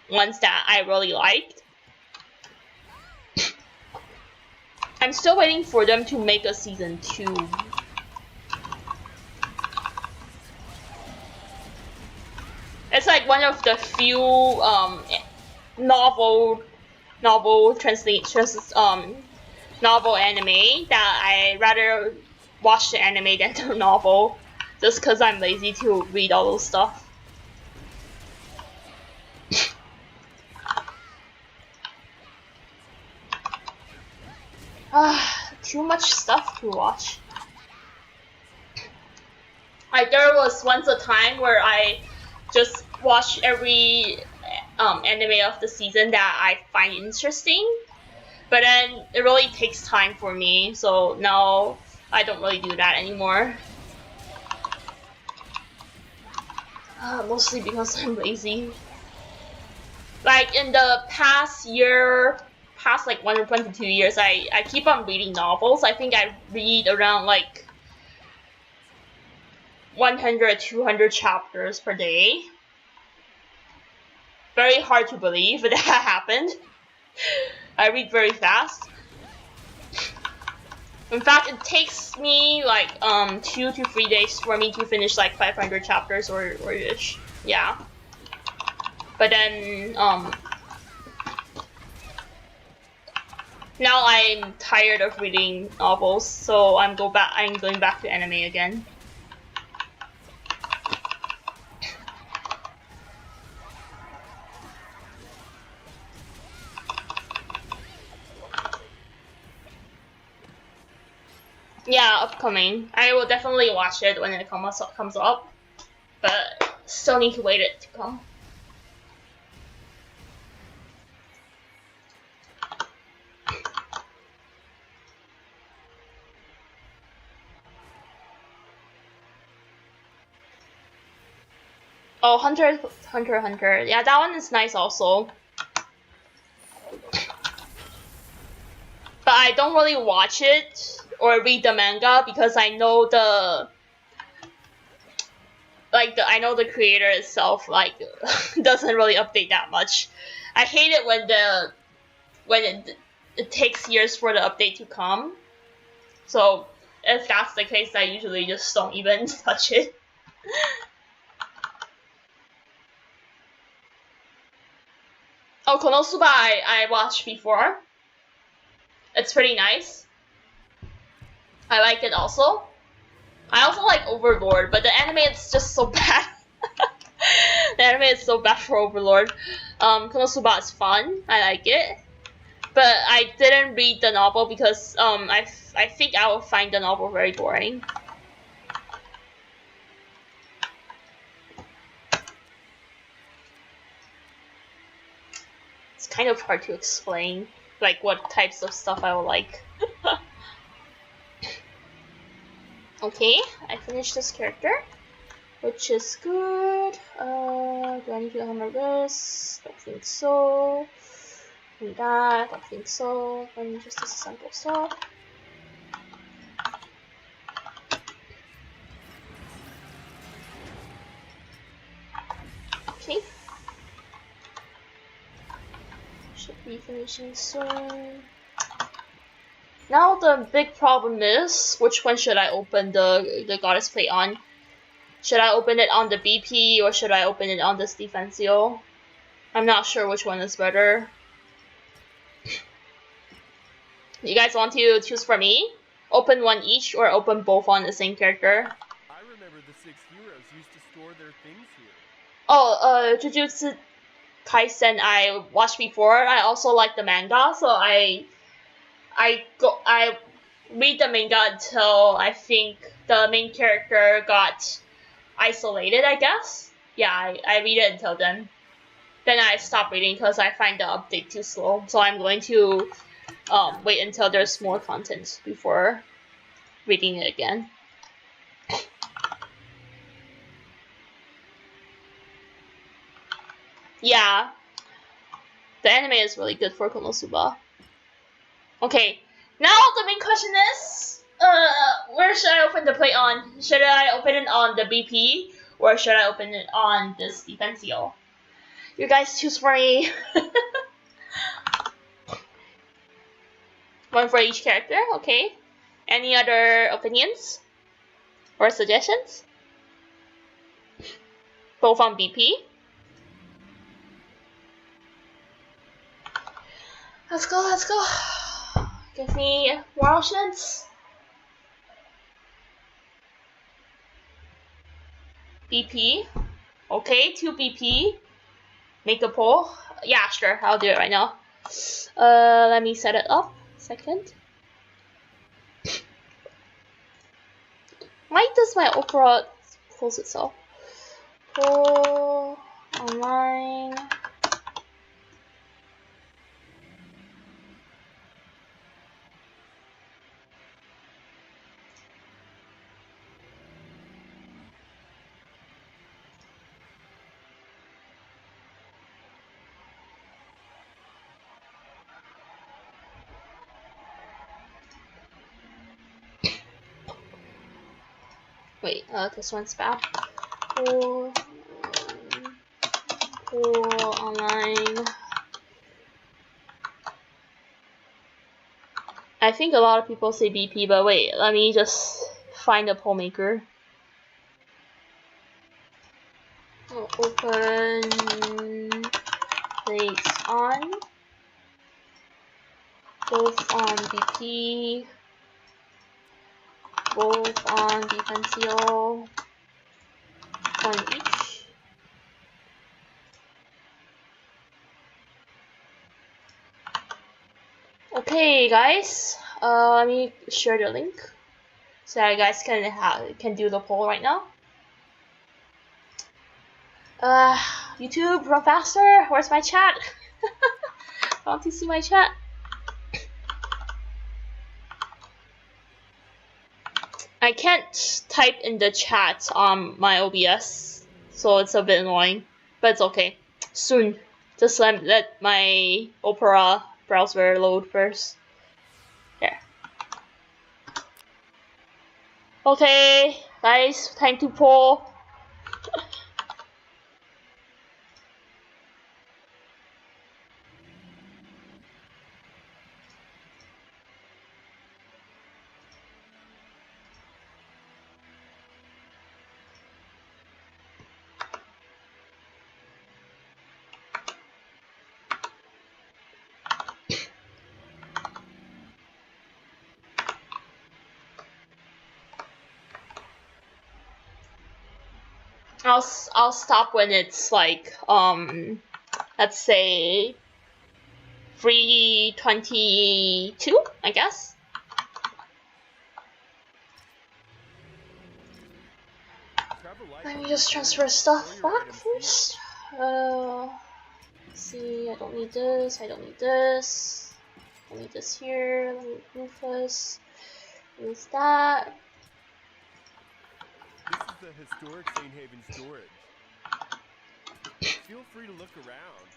ones that I really liked. I'm still waiting for them to make a season 2. It's like one of the few novel anime that I rather watch the anime than the novel, just because I'm lazy to read all those stuff. Too much stuff to watch. Like there was once a time where I just watched every anime of the season that I find interesting, but then it really takes time for me, so now I don't really do that anymore. Mostly because I'm lazy. Like in the past like 1 or 22 years, I keep on reading novels. I think I read around like 100, 200 chapters per day. Very hard to believe that happened. I read very fast. In fact, it takes me like 2 to 3 days for me to finish like 500 chapters or ish. Yeah. But then now I'm tired of reading novels, so I'm going back to anime again. Yeah, upcoming. I will definitely watch it when it comes up, but still need to wait it to come. Oh, Hunter. Yeah, that one is nice also. But I don't really watch it or read the manga because I know I know the creator itself like doesn't really update that much. I hate it when it takes years for the update to come. So if that's the case, I usually just don't even touch it. Oh, Konosuba I watched before. It's pretty nice. I like it also. I also like Overlord, but the anime is just so bad. The anime is so bad for Overlord. Konosuba is fun. I like it. But I didn't read the novel because I think I will find the novel very boring. It's kind of hard to explain, like what types of stuff I will like. Okay, I finished this character, which is good. Do I need to hammer this? Don't think so. And that, don't think so. Let me just disassemble stuff. Okay. Should be finishing soon. Now the big problem is, which one should I open the Goddess Plate on? Should I open it on the BP or should I open it on this Defensio? I'm not sure which one is better. You guys want to choose for me? Open one each or open both on the same character? I remember the 6 heroes used to store their things here. Oh, Jujutsu Kaisen I watched before. I also like the manga, so I read the manga until I think the main character got isolated, I guess. Yeah, I read it until then. Then I stopped reading because I find the update too slow. So I'm going to wait until there's more content before reading it again. Yeah, the anime is really good for Konosuba. Okay, now the main question is, where should I open the plate on? Should I open it on the BP, or should I open it on this Defensio? You guys choose for me. One for each character, okay. Any other opinions or suggestions? Both on BP. Let's go, let's go. Give me more options. BP. Okay, 2 BP. Make a poll. Yeah, sure, I'll do it right now. Let me set it up. Second. Why does my Opera close itself? Poll online. Wait, this one's bad. Poll online. I think a lot of people say BP, but wait, let me just find a poll maker. Open plates on, both on BP, both on Defensio, one each. Okay, guys, let me share the link so that you guys can do the poll right now. YouTube, run faster. Where's my chat? I want to see my chat. I can't type in the chat on my OBS, so it's a bit annoying, but it's okay. Soon. Just let my Opera browser load first. There. Okay, guys, time to poll. I'll stop when it's like let's say 3:22, I guess. Let me just transfer stuff back first. Let's see, I don't need this, I don't need this. I need this here, let me move this. Move that. This is the historic St. Haven storage. Feel free to look around.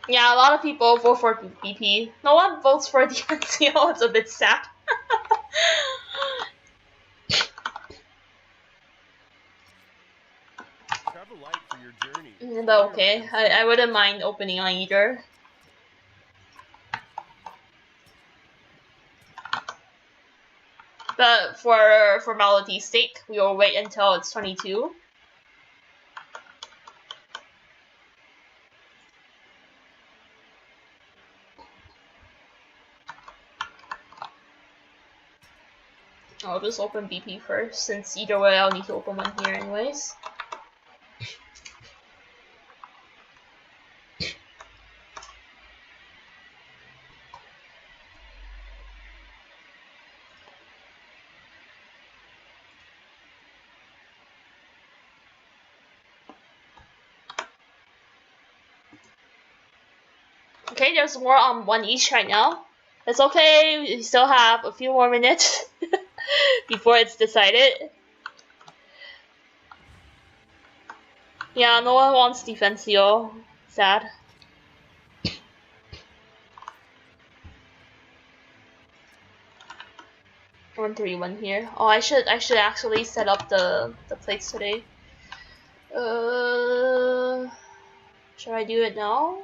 Yeah, a lot of people vote for BP. No one votes for the NCO, it's a bit sad. Travel light for your journey. But okay, I wouldn't mind opening on either. But for formality's sake, we will wait until it's 22. I'll just open BP first, since either way I'll need to open one here anyways. Okay, there's more on one each right now. It's okay, we still have a few more minutes before it's decided. Yeah, no one wants Defensio. Sad. One three one here. Oh, I should actually set up the plates today. Should I do it now?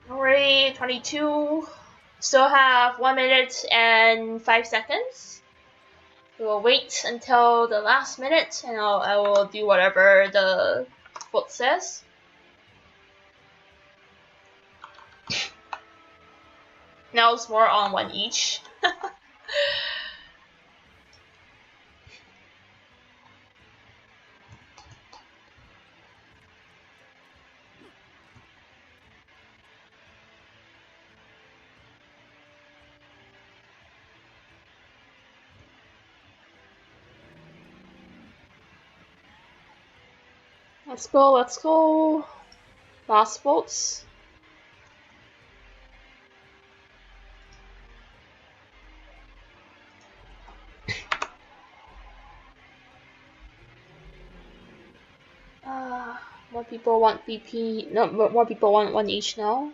Already 22. Still have 1 minute and 5 seconds. We will wait until the last minute, and I will do whatever the vote says. Now it's more on one each. Let's go, let's go. Last votes. More people want BP. No, more people want one each now.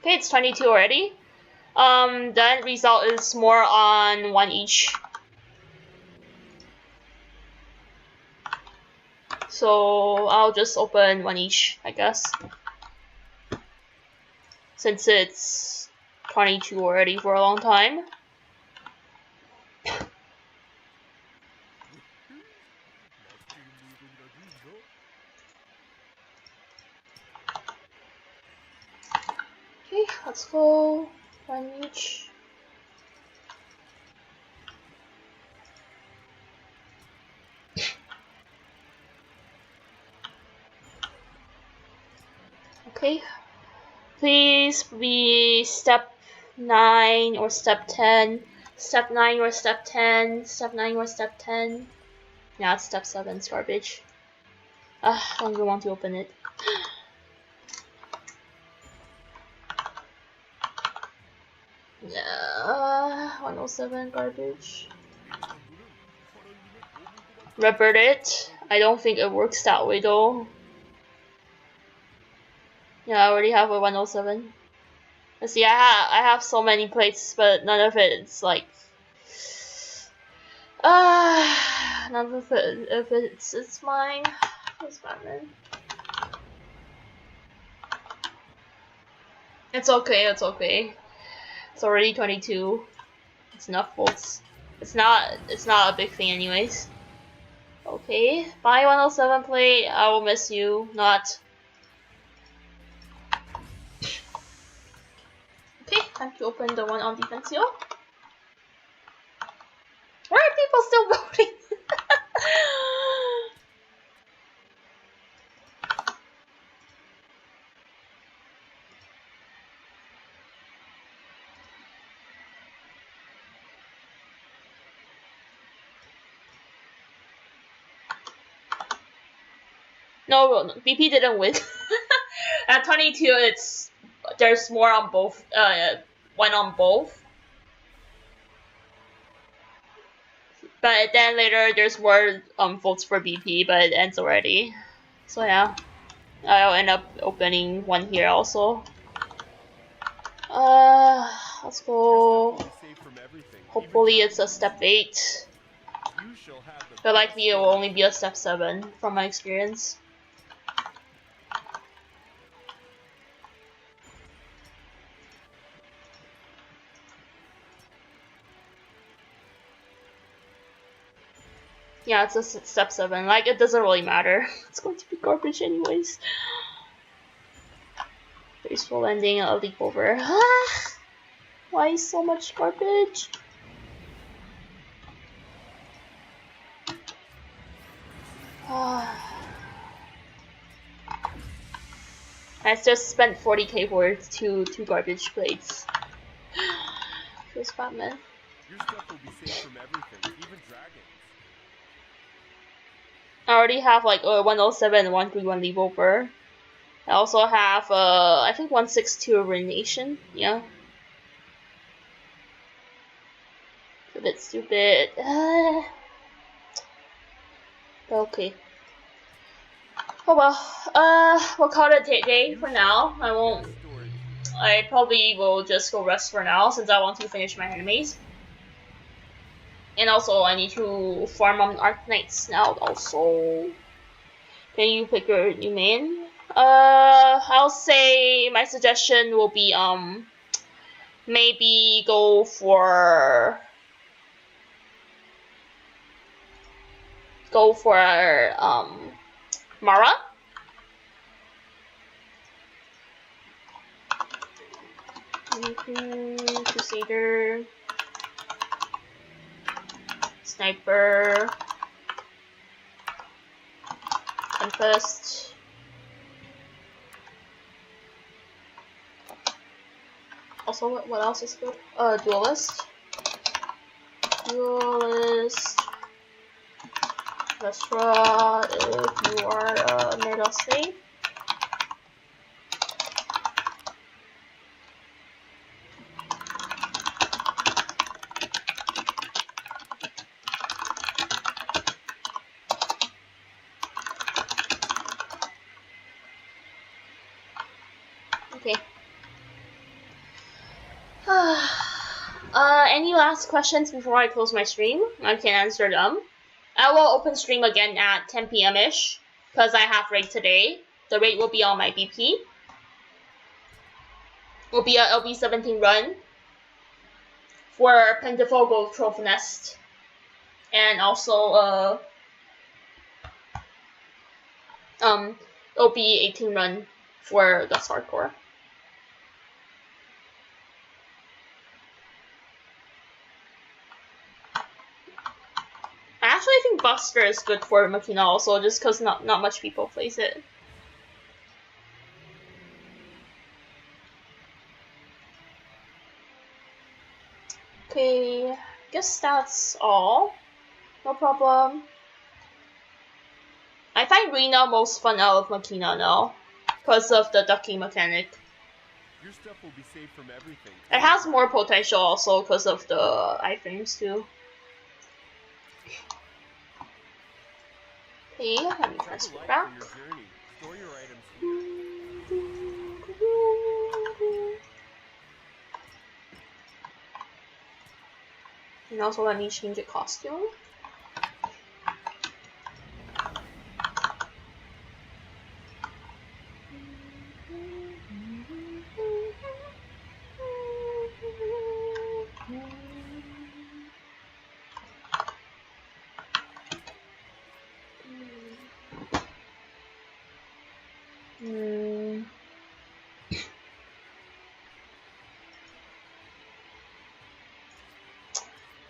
Okay, it's 22 already. The end result is more on one each. So I'll just open one each, I guess. Since it's 22 already for a long time. Okay, let's go. One each. Okay. Please be step 9 or step 10. Step 9 or step 10. Step 9 or step 10. Yeah, it's step 7. It's garbage. I don't even want to open it. Yeah, 107 garbage. Revert it. I don't think it works that way though. Yeah, I already have a 107. Let's see, I have so many plates, but none of it's like none of it if it's mine. It's Batman. It's okay, it's okay. It's already 22. It's enough votes. It's not a big thing anyways. Okay, bye 107 plate. I will miss you. Not. Okay, time to open the one on Defensio. Why are people still voting? No, BP didn't win. At 22, there's more on both. One on both. But then later there's more votes for BP, but it ends already. So yeah, I'll end up opening one here also. Let's go. Hopefully it's a step 8. But likely it will only be a step 7 from my experience. Yeah, it's a step 7. Like, it doesn't really matter. It's going to be garbage anyways. Graceful ending, a leap over. Why so much garbage? I just spent 40k for two garbage plates. Feels bad, man. Your stuff will be safe from everything, even dragons. I already have like 107 and 131 leave over. I also have I think 162 Ruination. Yeah. It's a bit stupid. Okay. Oh well. We'll call it a day for now. I probably will just go rest for now since I want to finish my enemies. And also I need to farm on Arknights now also. Can you pick your new main? I'll say my suggestion will be maybe go for Mara. Crusader, Sniper, Tempest. Also, what else is good? Duelist. Vestra, if you are a Mega Slave. Okay. Any last questions before I close my stream? I can answer them. I will open stream again at 10 p.m.-ish, because I have raid today. The raid will be on my BP. Will be a LB17 run for Pentafogo Trophy Nest. And also, LB18 run for Gus Hardcore. Actually, I think Buster is good for Makina also, just because not much people plays it. Okay, guess that's all. No problem. I find Rena most fun out of Makina now, because of the ducking mechanic. Your stuff will be safe from everything. It has more potential also because of the iframes too. Okay, let me transfer back. Store your items here. And also let me change the costume.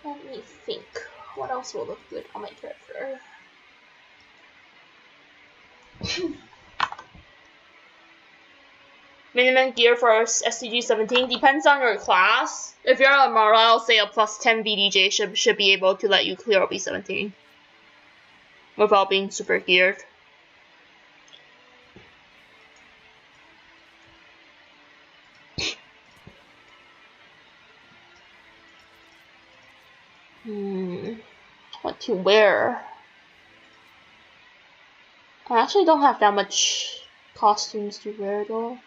Let me think. What else will look good on my character? Minimum gear for STG-17 depends on your class. If you're a Mara, I'll say a plus 10 VDJ should be able to let you clear OB-17 without being super geared. What to wear? I actually don't have that much costumes to wear though.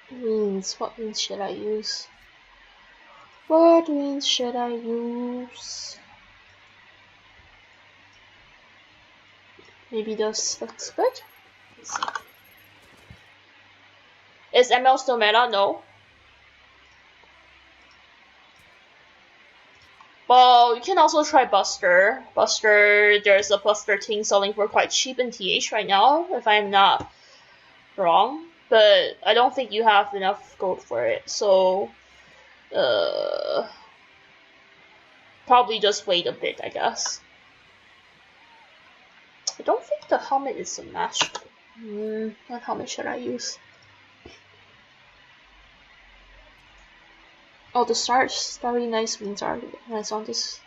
What means should I use? What means should I use? Maybe this looks good. Let's see. Is ML still meta? No. Well, you can also try Buster. Buster, there's a Buster thing selling for quite cheap in TH right now, if I'm not wrong. But I don't think you have enough gold for it, so probably just wait a bit, I guess. I don't think the helmet is a match. What helmet should I use? Oh, the starry nice wings are nice on this.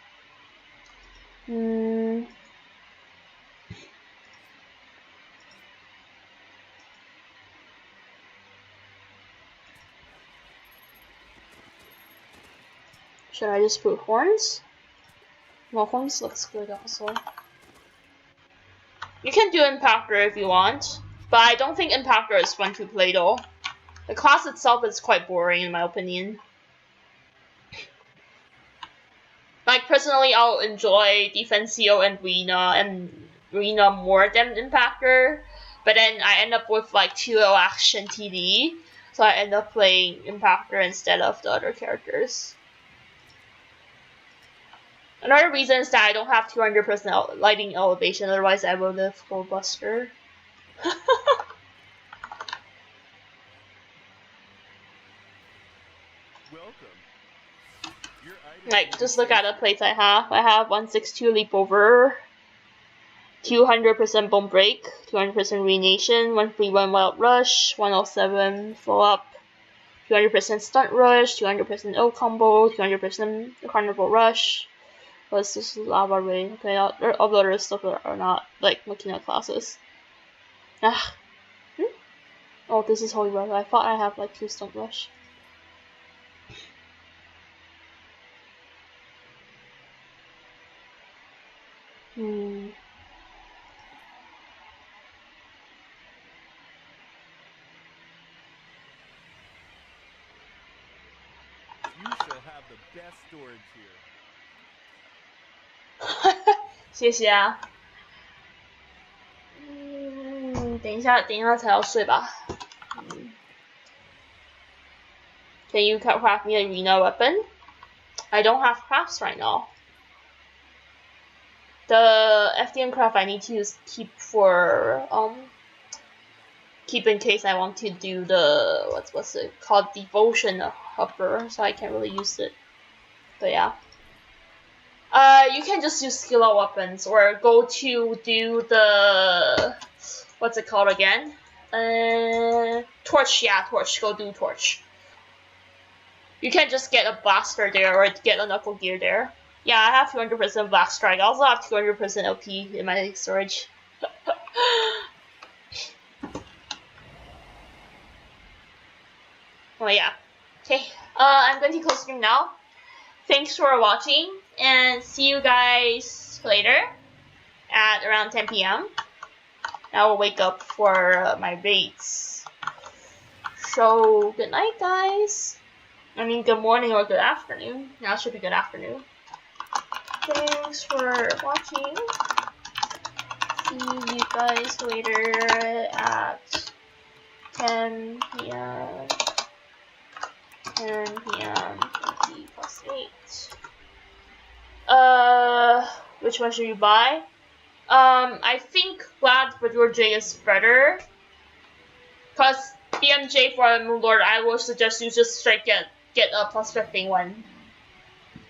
Should I just put horns? Well, horns looks good also. You can do Impactor if you want, but I don't think Impactor is fun to play though. The class itself is quite boring in my opinion. Like personally, I'll enjoy Defensio and Rena more than Impactor, but then I end up with like 2L action TD, so I end up playing Impactor instead of the other characters. Another reason is that I don't have 200% lighting elevation, otherwise I would have go Buster. Like, just look at the plates I have. I have 162 leap over, 200% bone break, 200% renation, 131 wild rush, 107 full up, 200% stunt rush, 200% O combo, 200% carnival rush. What's this lava ray? Okay, all the other stuff are not like Makina classes. Oh, this is holy rush. I thought I have like 2 stunt rush. You shall have the best storage here. 谢谢啊。等一下才要睡吧。Can you craft me a arena weapon? I don't have crafts right now. The FDN craft I need to keep for keep in case I want to do the what's it called, devotion upper, so I can't really use it. But yeah. You can just use skill up weapons or go to do the what's it called again? Torch, yeah, torch. Go do torch. You can just get a blaster there or get a knuckle gear there. Yeah, I have 200% black strike. I also have 200% LP in my storage. Oh yeah. Okay. I'm going to close stream now. Thanks for watching, and see you guys later at around 10 p.m. I will wake up for my raids. So good night, guys. I mean, good morning or good afternoon. Now it should be good afternoon. Thanks for watching. See you guys later at 10 p.m. 10 p.m. 20 plus 8. Which one should you buy? I think Glad with your J is better. Cause BMJ for Moonlord, I would suggest you just straight get a plus 15 one.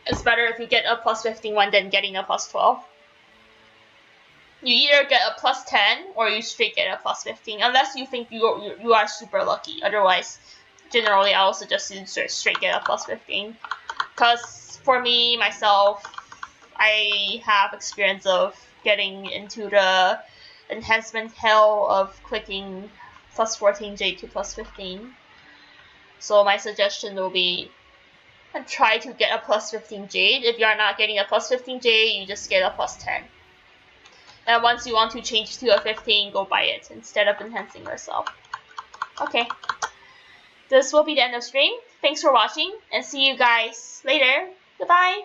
It's better if you get a plus 15 one than getting a plus 12. You either get a plus 10 or you straight get a plus 15, unless you think you are super lucky. Otherwise, generally I will suggest you straight get a plus 15. Cause for me, myself, I have experience of getting into the enhancement hell of clicking plus 14 J to plus 15. So my suggestion will be try to get a plus 15 Jade. If you are not getting a plus 15 Jade, you just get a plus 10. And once you want to change to a 15, go buy it instead of enhancing yourself. Okay. this will be the end of stream. Thanks for watching, and see you guys later. Goodbye.